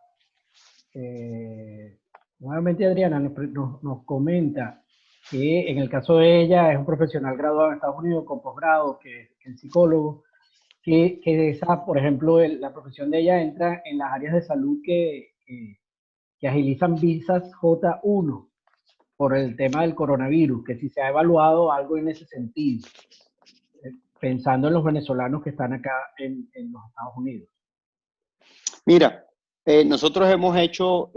nuevamente Adriana nos comenta que en el caso de ella es un profesional graduado en Estados Unidos con posgrado, que es psicólogo, que esa, por ejemplo, la profesión de ella entra en las áreas de salud que agilizan visas J1 por el tema del coronavirus, que si se ha evaluado algo en ese sentido, pensando en los venezolanos que están acá en los Estados Unidos. Mira, nosotros hemos hecho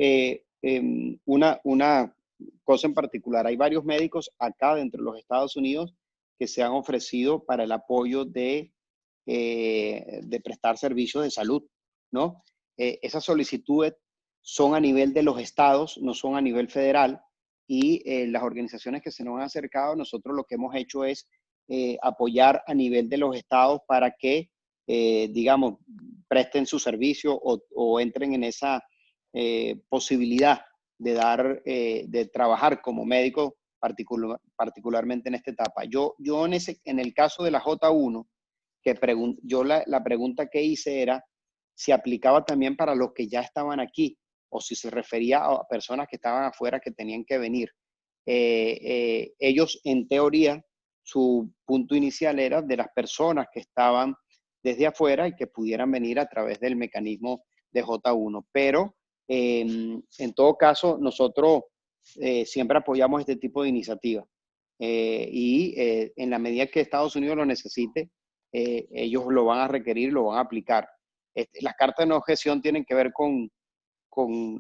una cosa en particular. Hay varios médicos acá dentro de los Estados Unidos que se han ofrecido para el apoyo de prestar servicios de salud, ¿no? Esas solicitudes son a nivel de los estados, no son a nivel federal, y las organizaciones que se nos han acercado, nosotros lo que hemos hecho es apoyar a nivel de los estados para que, digamos, presten su servicio o entren en esa posibilidad de trabajar como médico particularmente en esta etapa. Yo en el caso de la J1, yo la pregunta que hice era si aplicaba también para los que ya estaban aquí o si se refería a personas que estaban afuera que tenían que venir. Ellos, en teoría, su punto inicial era de las personas que estaban desde afuera y que pudieran venir a través del mecanismo de J1. Pero, en todo caso, nosotros siempre apoyamos este tipo de iniciativas. Y en la medida que Estados Unidos lo necesite, ellos lo van a requerir, lo van a aplicar. Las cartas de no objeción tienen que ver con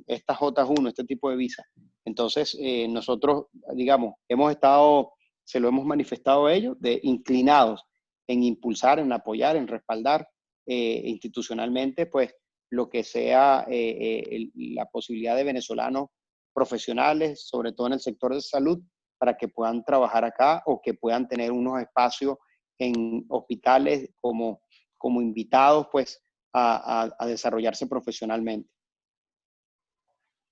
esta J1, este tipo de visa. Entonces, nosotros, digamos, se lo hemos manifestado a ellos, inclinados en impulsar, en apoyar, en respaldar institucionalmente, pues, lo que sea la posibilidad de venezolanos profesionales, sobre todo en el sector de salud, para que puedan trabajar acá o que puedan tener unos espacios en hospitales como invitados, pues, a desarrollarse profesionalmente.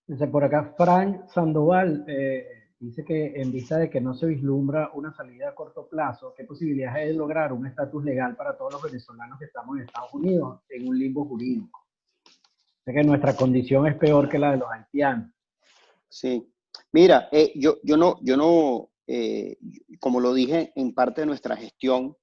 Dice por acá, Frank Sandoval dice que en vista de que no se vislumbra una salida a corto plazo, ¿qué posibilidades hay de lograr un estatus legal para todos los venezolanos que estamos en Estados Unidos en un limbo jurídico? Sé que nuestra condición es peor que la de los haitianos. Sí. Mira, yo no, como lo dije en parte de nuestra gestión,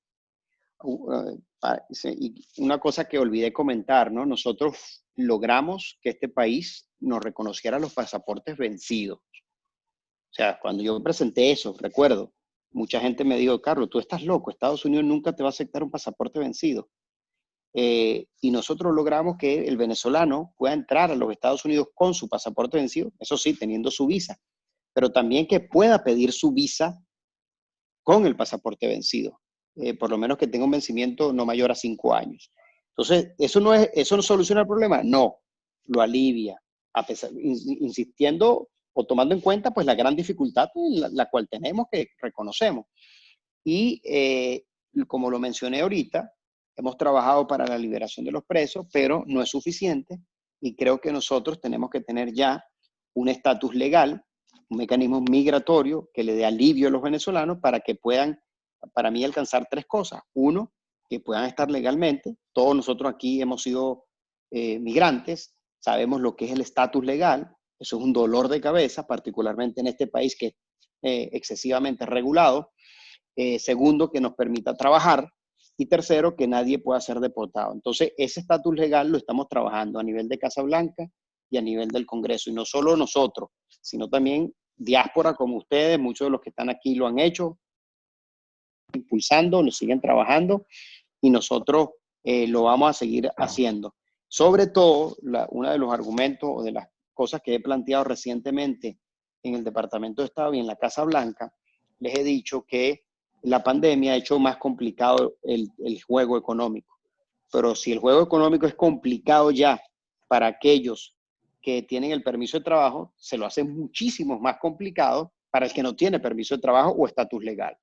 una cosa que olvidé comentar, ¿no? Nosotros logramos que este país nos reconociera los pasaportes vencidos. O sea, cuando yo presenté eso, recuerdo, mucha gente me dijo, Carlos, tú estás loco, Estados Unidos nunca te va a aceptar un pasaporte vencido. Y nosotros logramos que el venezolano pueda entrar a los Estados Unidos con su pasaporte vencido, eso sí, teniendo su visa, pero también que pueda pedir su visa con el pasaporte vencido, por lo menos que tenga un vencimiento no mayor a 5 años. Entonces, ¿eso no soluciona el problema? No, lo alivia, insistiendo o tomando en cuenta pues la gran dificultad la cual tenemos, que reconocemos. Y como lo mencioné ahorita, hemos trabajado para la liberación de los presos, pero no es suficiente, y creo que nosotros tenemos que tener ya un estatus legal, un mecanismo migratorio que le dé alivio a los venezolanos para que puedan, para mí, alcanzar 3 cosas. Uno, que puedan estar legalmente. Todos nosotros aquí hemos sido migrantes, sabemos lo que es el estatus legal. Eso es un dolor de cabeza, particularmente en este país que es excesivamente regulado. Segundo, que nos permita trabajar. Y tercero, que nadie pueda ser deportado. Entonces, ese estatus legal lo estamos trabajando a nivel de Casa Blanca y a nivel del Congreso. Y no solo nosotros, sino también diáspora como ustedes, muchos de los que están aquí lo han hecho, impulsando, lo siguen trabajando, y nosotros lo vamos a seguir haciendo. Sobre todo, uno de los argumentos o de las cosas que he planteado recientemente en el Departamento de Estado y en la Casa Blanca, les he dicho que la pandemia ha hecho más complicado el juego económico. Pero si el juego económico es complicado ya para aquellos que tienen el permiso de trabajo, se lo hace muchísimo más complicado para el que no tiene permiso de trabajo o estatus legal.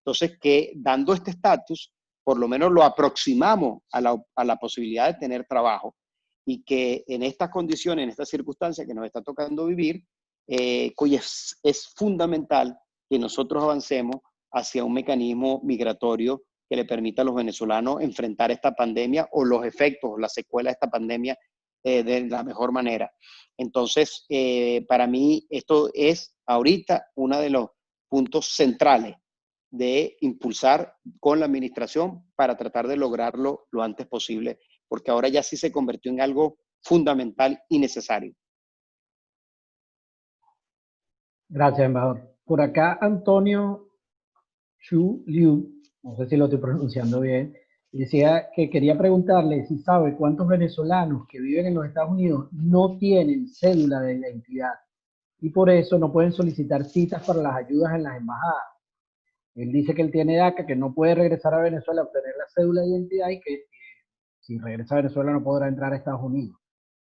Entonces, que dando este estatus, por lo menos lo aproximamos a la posibilidad de tener trabajo, y que en estas condiciones, en estas circunstancias que nos está tocando vivir, Hoy es fundamental que nosotros avancemos hacia un mecanismo migratorio que le permita a los venezolanos enfrentar esta pandemia o los efectos o las secuelas de esta pandemia de la mejor manera. Entonces, para mí esto es ahorita uno de los puntos centrales de impulsar con la administración para tratar de lograrlo lo antes posible, porque ahora ya sí se convirtió en algo fundamental y necesario. Gracias, embajador. Por acá, Antonio Chu Liu, no sé si lo estoy pronunciando bien, decía que quería preguntarle si sabe cuántos venezolanos que viven en los Estados Unidos no tienen cédula de identidad y por eso no pueden solicitar citas para las ayudas en las embajadas. Él dice que él tiene DACA, que no puede regresar a Venezuela a obtener la cédula de identidad y que si regresa a Venezuela no podrá entrar a Estados Unidos.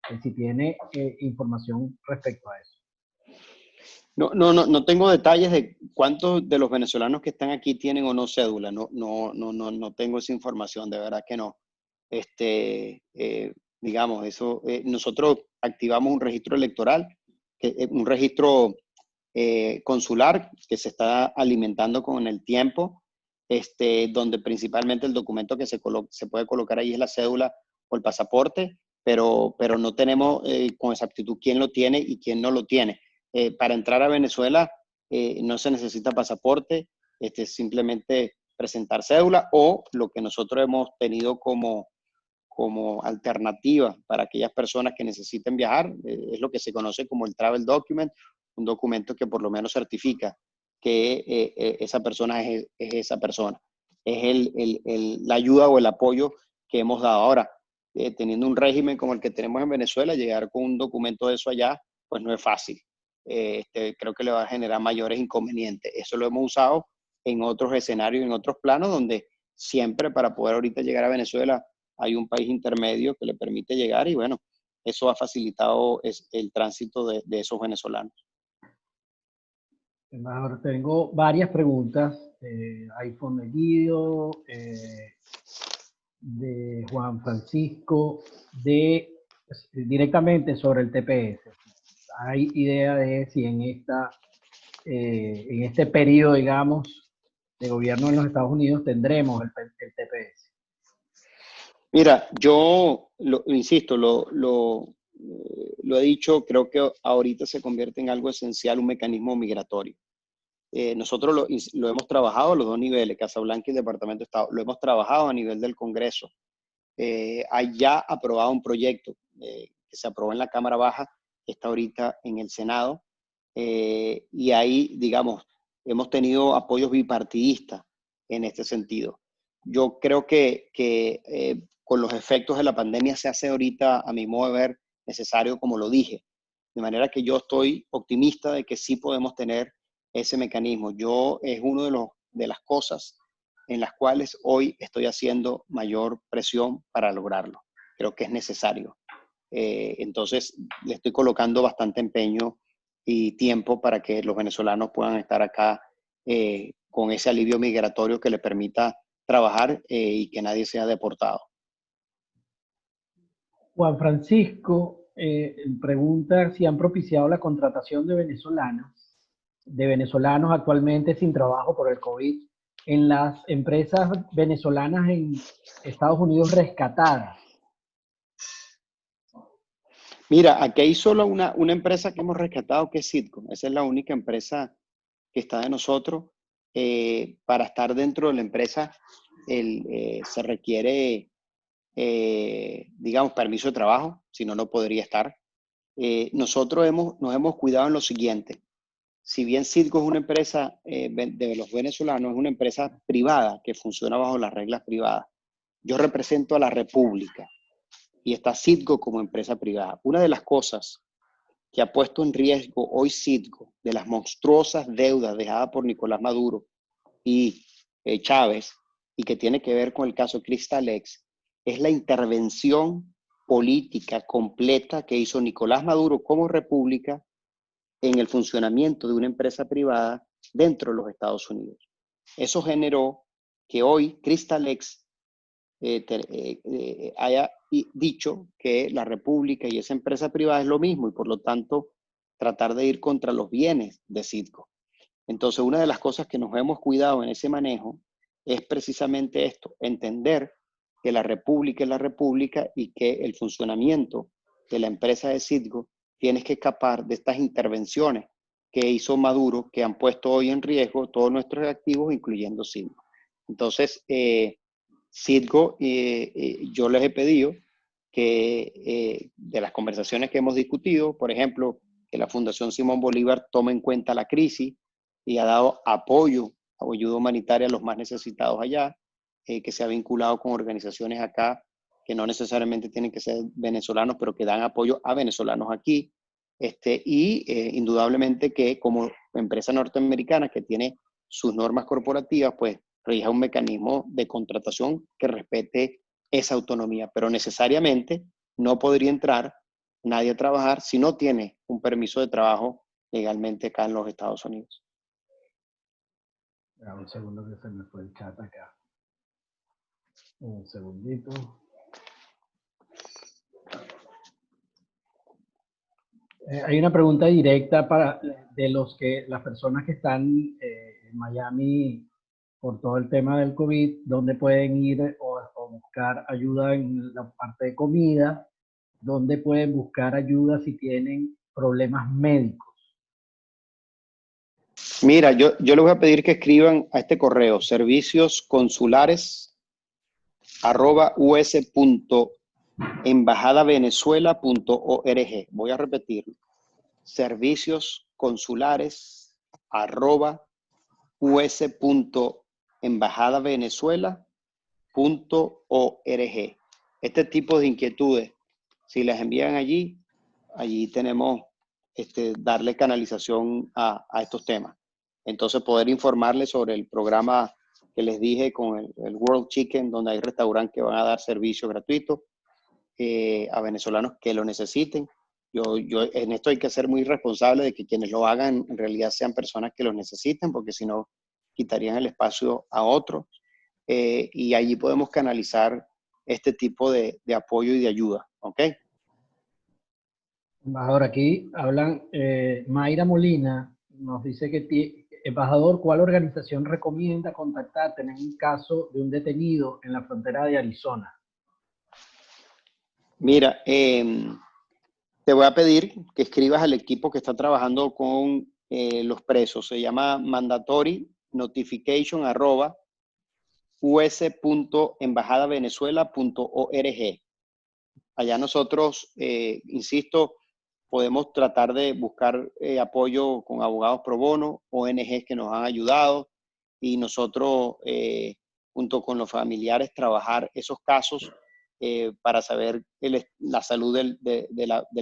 Él si tiene información respecto a eso. No tengo detalles de cuántos de los venezolanos que están aquí tienen o no cédula. No tengo esa información, de verdad que no. Digamos, eso, nosotros activamos un registro electoral, un registro consular que se está alimentando con el tiempo, donde principalmente el documento que se puede colocar ahí es la cédula o el pasaporte, pero no tenemos con exactitud quién lo tiene y quién no lo tiene. Para entrar a Venezuela no se necesita pasaporte, simplemente presentar cédula o lo que nosotros hemos tenido como alternativa para aquellas personas que necesiten viajar, es lo que se conoce como el travel document, un documento que por lo menos certifica que esa persona es esa persona. Es la ayuda o el apoyo que hemos dado. Ahora, teniendo un régimen como el que tenemos en Venezuela, llegar con un documento de eso allá, pues no es fácil. Creo que le va a generar mayores inconvenientes. Eso lo hemos usado en otros escenarios, en otros planos, donde siempre para poder ahorita llegar a Venezuela hay un país intermedio que le permite llegar y bueno, eso ha facilitado el tránsito de esos venezolanos. Embajador, tengo varias preguntas. iPhone de Guido, de Juan Francisco, directamente sobre el TPS. ¿Hay idea de si en este periodo, digamos, de gobierno en los Estados Unidos tendremos el TPS? Mira, yo insisto, lo he dicho, creo que ahorita se convierte en algo esencial, un mecanismo migratorio. Nosotros lo hemos trabajado a los dos niveles, Casablanca y Departamento de Estado, lo hemos trabajado a nivel del Congreso. Hay ya aprobado un proyecto que se aprobó en la Cámara Baja, que está ahorita en el Senado, y ahí, digamos, hemos tenido apoyos bipartidistas en este sentido. Yo creo que con los efectos de la pandemia se hace ahorita, a mi modo de ver, necesario, como lo dije. De manera que yo estoy optimista de que sí podemos tener ese mecanismo. Es uno de las cosas en las cuales hoy estoy haciendo mayor presión para lograrlo. Creo que es necesario. Entonces, le estoy colocando bastante empeño y tiempo para que los venezolanos puedan estar acá con ese alivio migratorio que le permita trabajar y que nadie sea deportado. Juan Francisco pregunta si han propiciado la contratación de venezolanos actualmente sin trabajo por el COVID en las empresas venezolanas en Estados Unidos rescatadas. Mira, aquí hay solo una empresa que hemos rescatado, que es Citgo. Esa es la única empresa que está de nosotros. Para estar dentro de la empresa se requiere, digamos, permiso de trabajo, si no, no podría estar. Nosotros nos hemos cuidado en lo siguiente. Si bien Citgo es una empresa de los venezolanos, es una empresa privada que funciona bajo las reglas privadas. Yo represento a la República y está Citgo como empresa privada. Una de las cosas que ha puesto en riesgo hoy Citgo, de las monstruosas deudas dejadas por Nicolás Maduro y Chávez, y que tiene que ver con el caso Cristalex, es la intervención política completa que hizo Nicolás Maduro como república en el funcionamiento de una empresa privada dentro de los Estados Unidos. Eso generó que hoy Cristalex haya dicho que la república y esa empresa privada es lo mismo y por lo tanto tratar de ir contra los bienes de Citgo. Entonces, una de las cosas que nos hemos cuidado en ese manejo es precisamente esto, entender que la república es la república y que el funcionamiento de la empresa de Citgo tiene que escapar de estas intervenciones que hizo Maduro, que han puesto hoy en riesgo todos nuestros activos, incluyendo Citgo. Entonces, Citgo, yo les he pedido que de las conversaciones que hemos discutido, por ejemplo, que la Fundación Simón Bolívar tome en cuenta la crisis y ha dado apoyo, ayuda humanitaria a los más necesitados allá, que se ha vinculado con organizaciones acá que no necesariamente tienen que ser venezolanos, pero que dan apoyo a venezolanos aquí. Indudablemente que como empresa norteamericana que tiene sus normas corporativas, pues rija un mecanismo de contratación que respete esa autonomía, pero necesariamente no podría entrar nadie a trabajar si no tiene un permiso de trabajo legalmente acá en los Estados Unidos. Un segundo que se me fue el chat acá. Un segundito. Hay una pregunta directa de las personas que están en Miami por todo el tema del COVID, ¿dónde pueden ir o buscar ayuda en la parte de comida? ¿Dónde pueden buscar ayuda si tienen problemas médicos? Mira, yo les voy a pedir que escriban a este correo, serviciosconsulares@us.embajadavenezuela.org. Voy a repetirlo. serviciosconsulares@us.embajadavenezuela.org. Este tipo de inquietudes, si las envían allí tenemos darle canalización a estos temas. Entonces, poder informarles sobre el programa que les dije con el World Chicken, donde hay restaurantes que van a dar servicio gratuito a venezolanos que lo necesiten. Yo en esto hay que ser muy responsable de que quienes lo hagan en realidad sean personas que lo necesiten, porque si no, quitarían el espacio a otros. Y allí podemos canalizar este tipo de apoyo y de ayuda, ¿ok? Embajador, aquí hablan, Mayra Molina nos dice que, embajador, ¿cuál organización recomienda contactarte en un caso de un detenido en la frontera de Arizona? Mira, te voy a pedir que escribas al equipo que está trabajando con los presos. Se llama Mandatory Notification @us.embajadavenezuela.org. Allá nosotros, insisto, podemos tratar de buscar apoyo con abogados pro bono, ONGs que nos han ayudado y nosotros, junto con los familiares, trabajar esos casos para saber la salud del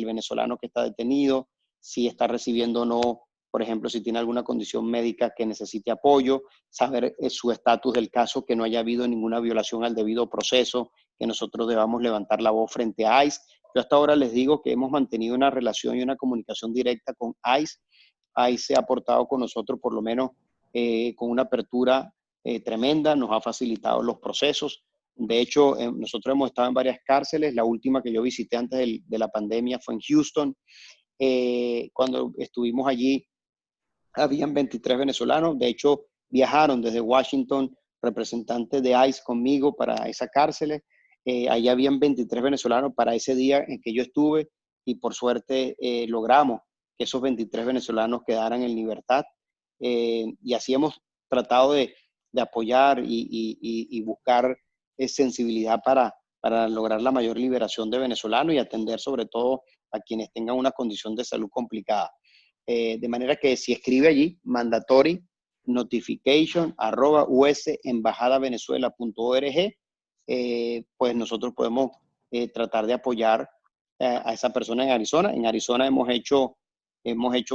venezolano que está detenido, si está recibiendo o no, por ejemplo, si tiene alguna condición médica que necesite apoyo, saber su estatus del caso, que no haya habido ninguna violación al debido proceso, que nosotros debamos levantar la voz frente a ICE. Yo hasta ahora les digo que hemos mantenido una relación y una comunicación directa con ICE. ICE se ha aportado con nosotros por lo menos con una apertura tremenda, nos ha facilitado los procesos. De hecho, nosotros hemos estado en varias cárceles. La última que yo visité antes de la pandemia fue en Houston. Cuando estuvimos allí, habían 23 venezolanos. De hecho, viajaron desde Washington representantes de ICE conmigo para esa cárcel. Allí habían 23 venezolanos para ese día en que yo estuve y por suerte logramos que esos 23 venezolanos quedaran en libertad. Y así hemos tratado de apoyar y buscar sensibilidad para lograr la mayor liberación de venezolanos y atender sobre todo a quienes tengan una condición de salud complicada. De manera que si escribe allí, mandatory notification @us.embajadavenezuela.org, pues nosotros podemos tratar de apoyar a esa persona en Arizona. En Arizona hemos hecho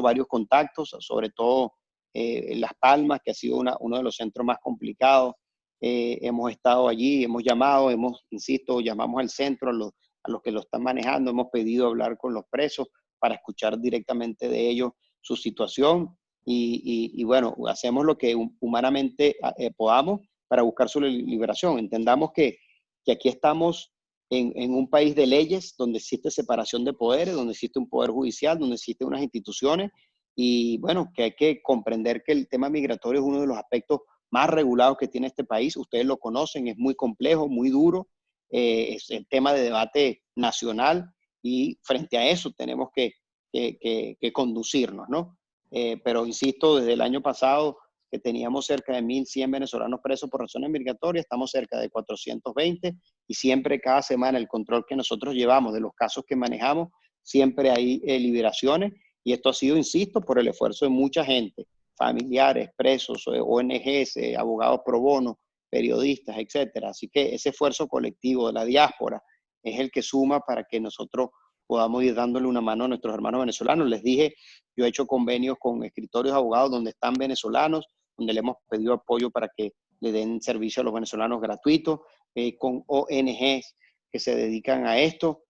varios contactos, sobre todo en Las Palmas, que ha sido uno de los centros más complicados. Hemos estado allí, hemos llamado, insisto, llamamos al centro, a los que lo están manejando, hemos pedido hablar con los presos para escuchar directamente de ellos su situación y bueno, hacemos lo que humanamente podamos para buscar su liberación. Entendamos que aquí estamos en un país de leyes, donde existe separación de poderes, donde existe un poder judicial, donde existen unas instituciones, y bueno, que hay que comprender que el tema migratorio es uno de los aspectos más regulados que tiene este país. Ustedes lo conocen, es muy complejo, muy duro, es el tema de debate nacional, y frente a eso tenemos que conducirnos, ¿no? Pero insisto, desde el año pasado, que teníamos cerca de 1.100 venezolanos presos por razones migratorias, estamos cerca de 420, y siempre, cada semana, el control que nosotros llevamos de los casos que manejamos, siempre hay liberaciones, y esto ha sido, insisto, por el esfuerzo de mucha gente, familiares, presos, ONGs, abogados pro bono, periodistas, etcétera. Así que ese esfuerzo colectivo de la diáspora es el que suma para que nosotros podamos ir dándole una mano a nuestros hermanos venezolanos. Les dije, yo he hecho convenios con escritorios de abogados donde están venezolanos, donde le hemos pedido apoyo para que le den servicio a los venezolanos gratuitos, con ONGs que se dedican a esto,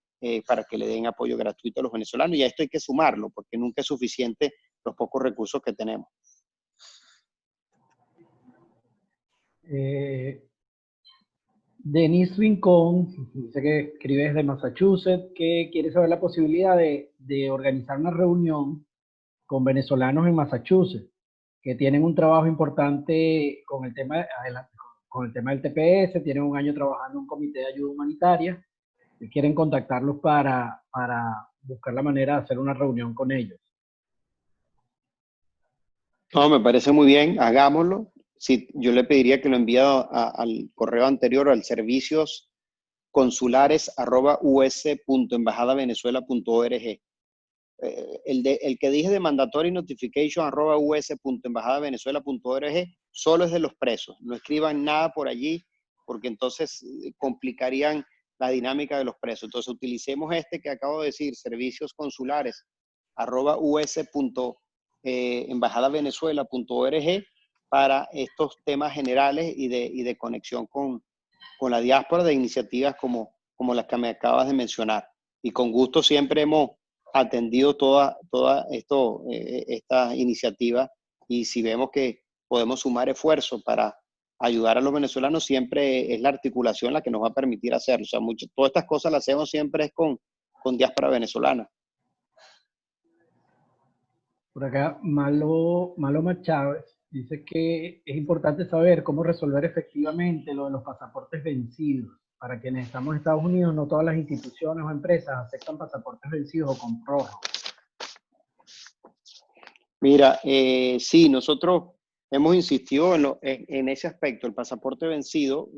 para que le den apoyo gratuito a los venezolanos. Y a esto hay que sumarlo, porque nunca es suficiente los pocos recursos que tenemos. Denise Rincón dice que escribe desde Massachusetts, que quiere saber la posibilidad de organizar una reunión con venezolanos en Massachusetts, que tienen un trabajo importante con el tema, con el tema del TPS, tienen un año trabajando en un comité de ayuda humanitaria, y quieren contactarlos para buscar la manera de hacer una reunión con ellos. No, me parece muy bien, hagámoslo. Sí, yo le pediría que lo envíe al correo anterior, al servicios@us.embajadavenezuela.org. El que dije de mandatory notification @us.embajadavenezuela.org solo es de los presos. No escriban nada por allí, porque entonces complicarían la dinámica de los presos. Entonces utilicemos este que acabo de decir, servicios consulares @us.embajadavenezuela.org, para estos temas generales y de conexión con la diáspora, de iniciativas como las que me acabas de mencionar. Y con gusto siempre hemos atendido toda esta iniciativa, y si vemos que podemos sumar esfuerzos para ayudar a los venezolanos, siempre es la articulación la que nos va a permitir hacerlo. O sea, todas estas cosas las hacemos siempre es con diáspora venezolana. Por acá, Maloma Chávez dice que es importante saber cómo resolver efectivamente lo de los pasaportes vencidos. Para quienes estamos en Estados Unidos, no todas las instituciones o empresas aceptan pasaportes vencidos o con prórroga. Mira, sí, nosotros hemos insistido en ese aspecto, el pasaporte vencido.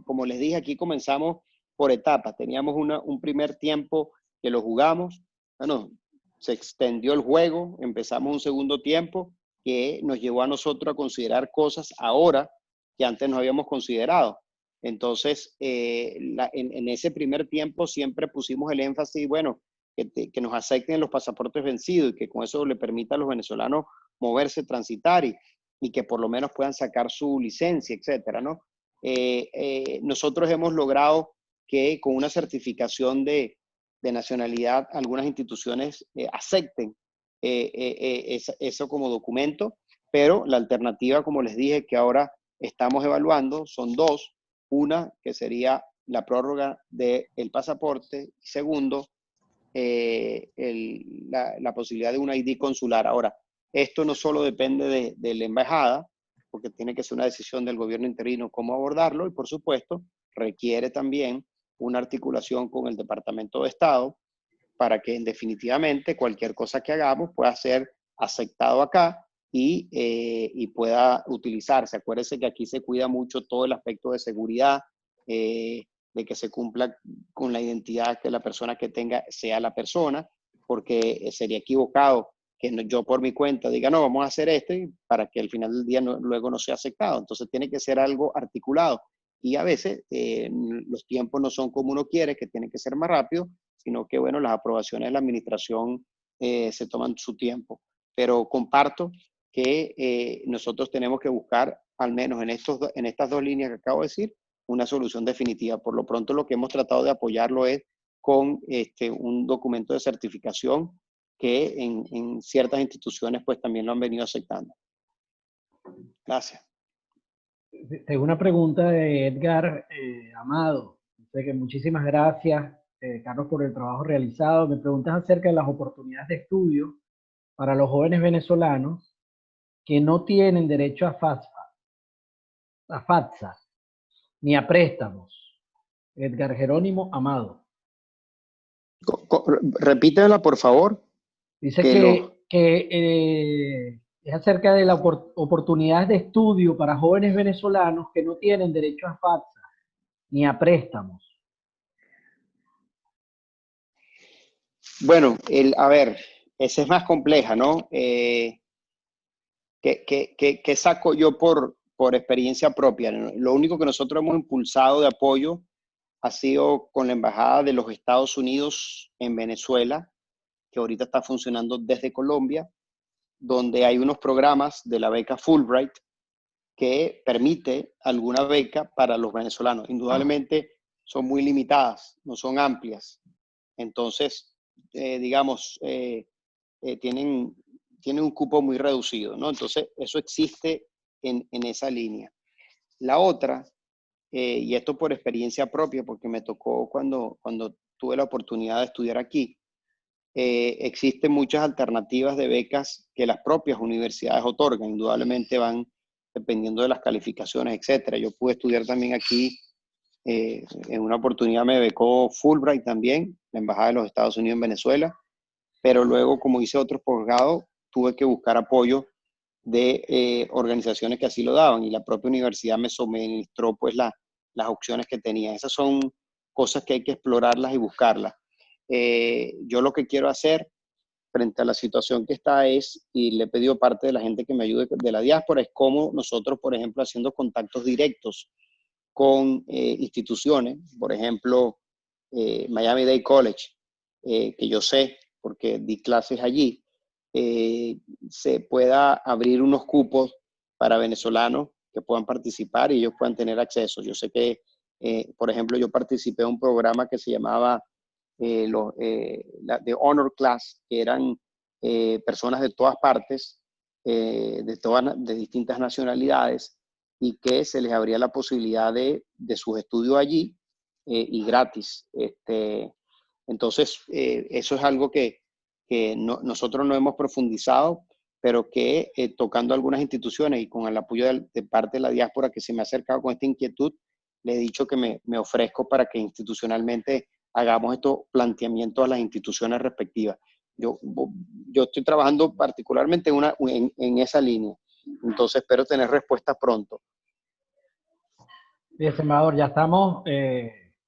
Como les dije, aquí comenzamos por etapas. Teníamos un primer tiempo que lo jugamos. Bueno, se extendió el juego, empezamos un segundo tiempo que nos llevó a nosotros a considerar cosas ahora que antes no habíamos considerado. Entonces, en ese primer tiempo siempre pusimos el énfasis, bueno, que nos acepten los pasaportes vencidos, y que con eso le permita a los venezolanos moverse, transitar, y que por lo menos puedan sacar su licencia, etcétera, ¿no? Nosotros hemos logrado que con una certificación de nacionalidad algunas instituciones acepten eso como documento, pero la alternativa, como les dije, que ahora estamos evaluando, son dos. Una, que sería la prórroga del pasaporte, y segundo, la posibilidad de un ID consular. Ahora, esto no solo depende de la embajada, porque tiene que ser una decisión del gobierno interino cómo abordarlo, y por supuesto requiere también una articulación con el Departamento de Estado, para que definitivamente cualquier cosa que hagamos pueda ser aceptado acá y pueda utilizarse. Acuérdense que aquí se cuida mucho todo el aspecto de seguridad, de que se cumpla con la identidad que la persona que tenga sea la persona, porque sería equivocado que yo por mi cuenta diga, no, vamos a hacer esto, y para que al final del día luego no sea aceptado. Entonces tiene que ser algo articulado, y a veces los tiempos no son como uno quiere, que tiene que ser más rápido, sino que, bueno, las aprobaciones de la administración se toman su tiempo. Pero comparto que nosotros tenemos que buscar, al menos en estas dos líneas que acabo de decir, una solución definitiva. Por lo pronto, lo que hemos tratado de apoyarlo es con un documento de certificación que en ciertas instituciones pues también lo han venido aceptando. Gracias. Tengo una pregunta de Edgar Amado. Sé que muchísimas gracias, Carlos, por el trabajo realizado. Me preguntas acerca de las oportunidades de estudio para los jóvenes venezolanos que no tienen derecho a FAFSA ni a préstamos. Edgar Jerónimo Amado. Repítela, por favor. Dice que es acerca de las oportunidades de estudio para jóvenes venezolanos que no tienen derecho a FAFSA ni a préstamos. Bueno, a ver, esa es más compleja, ¿no? ¿Qué saco yo por experiencia propia? Lo único que nosotros hemos impulsado de apoyo ha sido con la Embajada de los Estados Unidos en Venezuela, que ahorita está funcionando desde Colombia, donde hay unos programas de la beca Fulbright que permite alguna beca para los venezolanos. Indudablemente son muy limitadas, no son amplias. Entonces, digamos, tienen un cupo muy reducido, ¿no? Entonces, eso existe en esa línea. La otra, y esto por experiencia propia, porque me tocó cuando tuve la oportunidad de estudiar aquí, existen muchas alternativas de becas que las propias universidades otorgan. Indudablemente van dependiendo de las calificaciones, etcétera. Yo pude estudiar también aquí, en una oportunidad me becó Fulbright también, la Embajada de los Estados Unidos en Venezuela, pero luego, como hice otros posgrados, tuve que buscar apoyo de organizaciones que así lo daban, y la propia universidad me suministró pues las opciones que tenía. Esas son cosas que hay que explorarlas y buscarlas. Yo lo que quiero hacer frente a la situación que está es, y le he pedido parte de la gente que me ayude de la diáspora, es cómo nosotros, por ejemplo, haciendo contactos directos con instituciones, por ejemplo, Miami-Dade College, que yo sé, porque di clases allí, se pueda abrir unos cupos para venezolanos que puedan participar y ellos puedan tener acceso. Yo sé que, por ejemplo, yo participé en un programa que se llamaba de Honor Class, que eran personas de todas partes, de distintas nacionalidades, y que se les abría la posibilidad de sus estudios allí, y gratis. Entonces, eso es algo que nosotros no hemos profundizado, pero que tocando algunas instituciones y con el apoyo de parte de la diáspora que se me ha acercado con esta inquietud, le he dicho que me ofrezco para que institucionalmente hagamos estos planteamientos a las instituciones respectivas. Yo estoy trabajando particularmente en esa línea, entonces espero tener respuestas pronto. Bien, embajador, ya estamos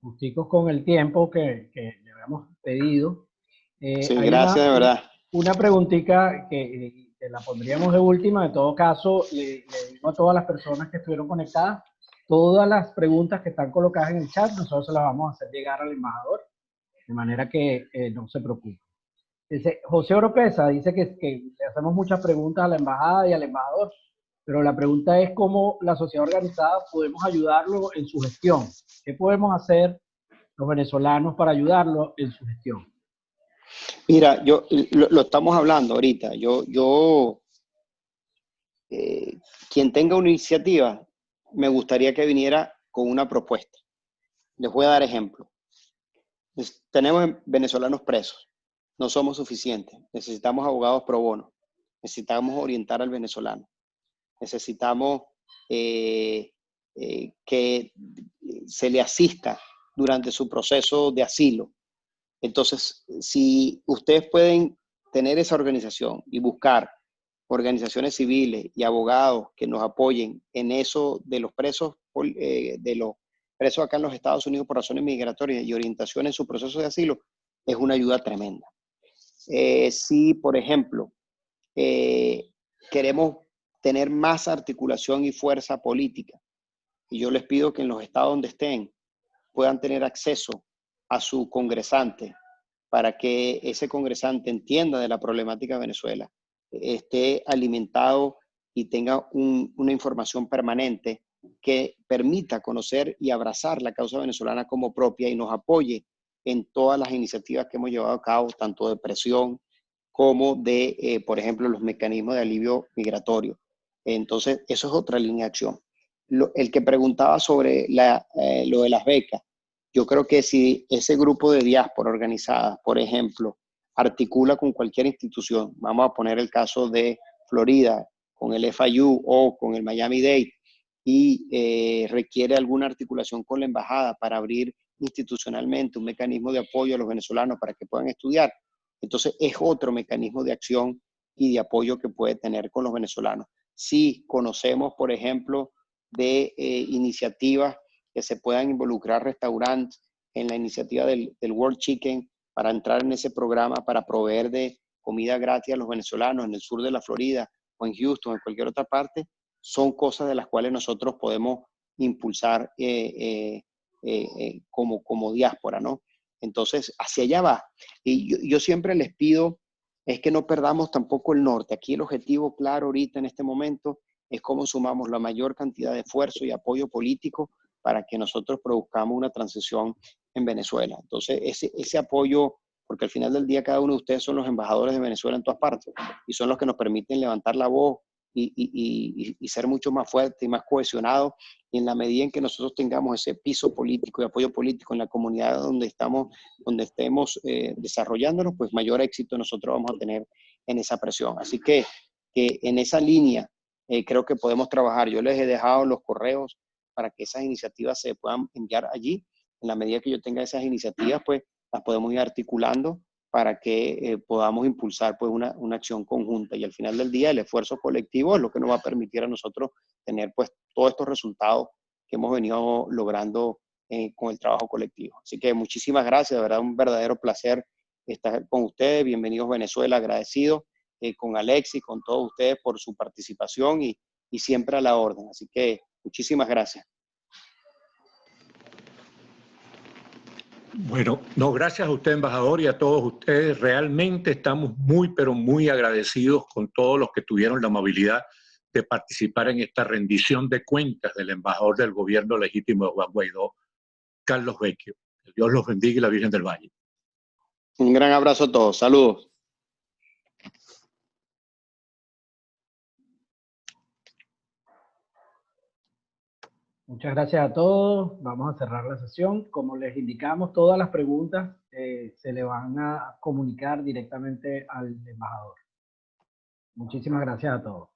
justicos con el tiempo que le habíamos pedido. Sí, gracias, de verdad. Una preguntita que la pondríamos de última. En todo caso, le digo a todas las personas que estuvieron conectadas, todas las preguntas que están colocadas en el chat, nosotros se las vamos a hacer llegar al embajador, de manera que no se preocupe. José Oropesa dice que le hacemos muchas preguntas a la embajada y al embajador, pero la pregunta es cómo la sociedad organizada podemos ayudarlo en su gestión. ¿Qué podemos hacer los venezolanos para ayudarlo en su gestión? Mira, lo estamos hablando ahorita. Quien tenga una iniciativa, me gustaría que viniera con una propuesta. Les voy a dar ejemplo. Tenemos venezolanos presos. No somos suficientes. Necesitamos abogados pro bono. Necesitamos orientar al venezolano. Necesitamos que se le asista durante su proceso de asilo. Entonces, si ustedes pueden tener esa organización y buscar organizaciones civiles y abogados que nos apoyen en eso de los presos, acá en los Estados Unidos por razones migratorias y orientación en su proceso de asilo, es una ayuda tremenda. Si, por ejemplo, queremos tener más articulación y fuerza política, y yo les pido que en los estados donde estén puedan tener acceso a su congresante para que ese congresante entienda de la problemática de Venezuela, esté alimentado y tenga una información permanente que permita conocer y abrazar la causa venezolana como propia y nos apoye en todas las iniciativas que hemos llevado a cabo, tanto de presión como de, por ejemplo, los mecanismos de alivio migratorio. Entonces, eso es otra línea de acción. El que preguntaba sobre lo de las becas, yo creo que si ese grupo de diáspora organizada, por ejemplo, articula con cualquier institución, vamos a poner el caso de Florida, con el FIU o con el Miami-Dade, y requiere alguna articulación con la embajada para abrir institucionalmente un mecanismo de apoyo a los venezolanos para que puedan estudiar, entonces es otro mecanismo de acción y de apoyo que puede tener con los venezolanos. Si conocemos, por ejemplo, de iniciativas que se puedan involucrar restaurantes en la iniciativa del World Chicken para entrar en ese programa, para proveer de comida gratis a los venezolanos en el sur de la Florida o en Houston o en cualquier otra parte, son cosas de las cuales nosotros podemos impulsar como diáspora, ¿no? Entonces, hacia allá va. Y yo siempre les pido es que no perdamos tampoco el norte. Aquí el objetivo claro ahorita en este momento es cómo sumamos la mayor cantidad de esfuerzo y apoyo político para que nosotros produzcamos una transición en Venezuela. Entonces, ese apoyo, porque al final del día cada uno de ustedes son los embajadores de Venezuela en todas partes y son los que nos permiten levantar la voz y ser mucho más fuerte y más cohesionado. Y en la medida en que nosotros tengamos ese piso político y apoyo político en la comunidad donde estemos desarrollándonos, pues mayor éxito nosotros vamos a tener en esa presión. Así que en esa línea creo que podemos trabajar. Yo les he dejado los correos para que esas iniciativas se puedan enviar allí. En la medida que yo tenga esas iniciativas, pues las podemos ir articulando para que podamos impulsar pues una acción conjunta, y al final del día el esfuerzo colectivo es lo que nos va a permitir a nosotros tener pues todos estos resultados que hemos venido logrando con el trabajo colectivo. Así que muchísimas gracias, de verdad un verdadero placer estar con ustedes. Bienvenidos Venezuela, agradecido con Alexis, con todos ustedes por su participación y siempre a la orden. Así que muchísimas gracias. Bueno, no, gracias a usted, embajador, y a todos ustedes. Realmente estamos muy, pero muy agradecidos con todos los que tuvieron la amabilidad de participar en esta rendición de cuentas del embajador del gobierno legítimo de Juan Guaidó, Carlos Vecchio. Que Dios los bendiga y la Virgen del Valle. Un gran abrazo a todos. Saludos. Muchas gracias a todos. Vamos a cerrar la sesión. Como les indicamos, todas las preguntas se le van a comunicar directamente al embajador. Muchísimas gracias a todos.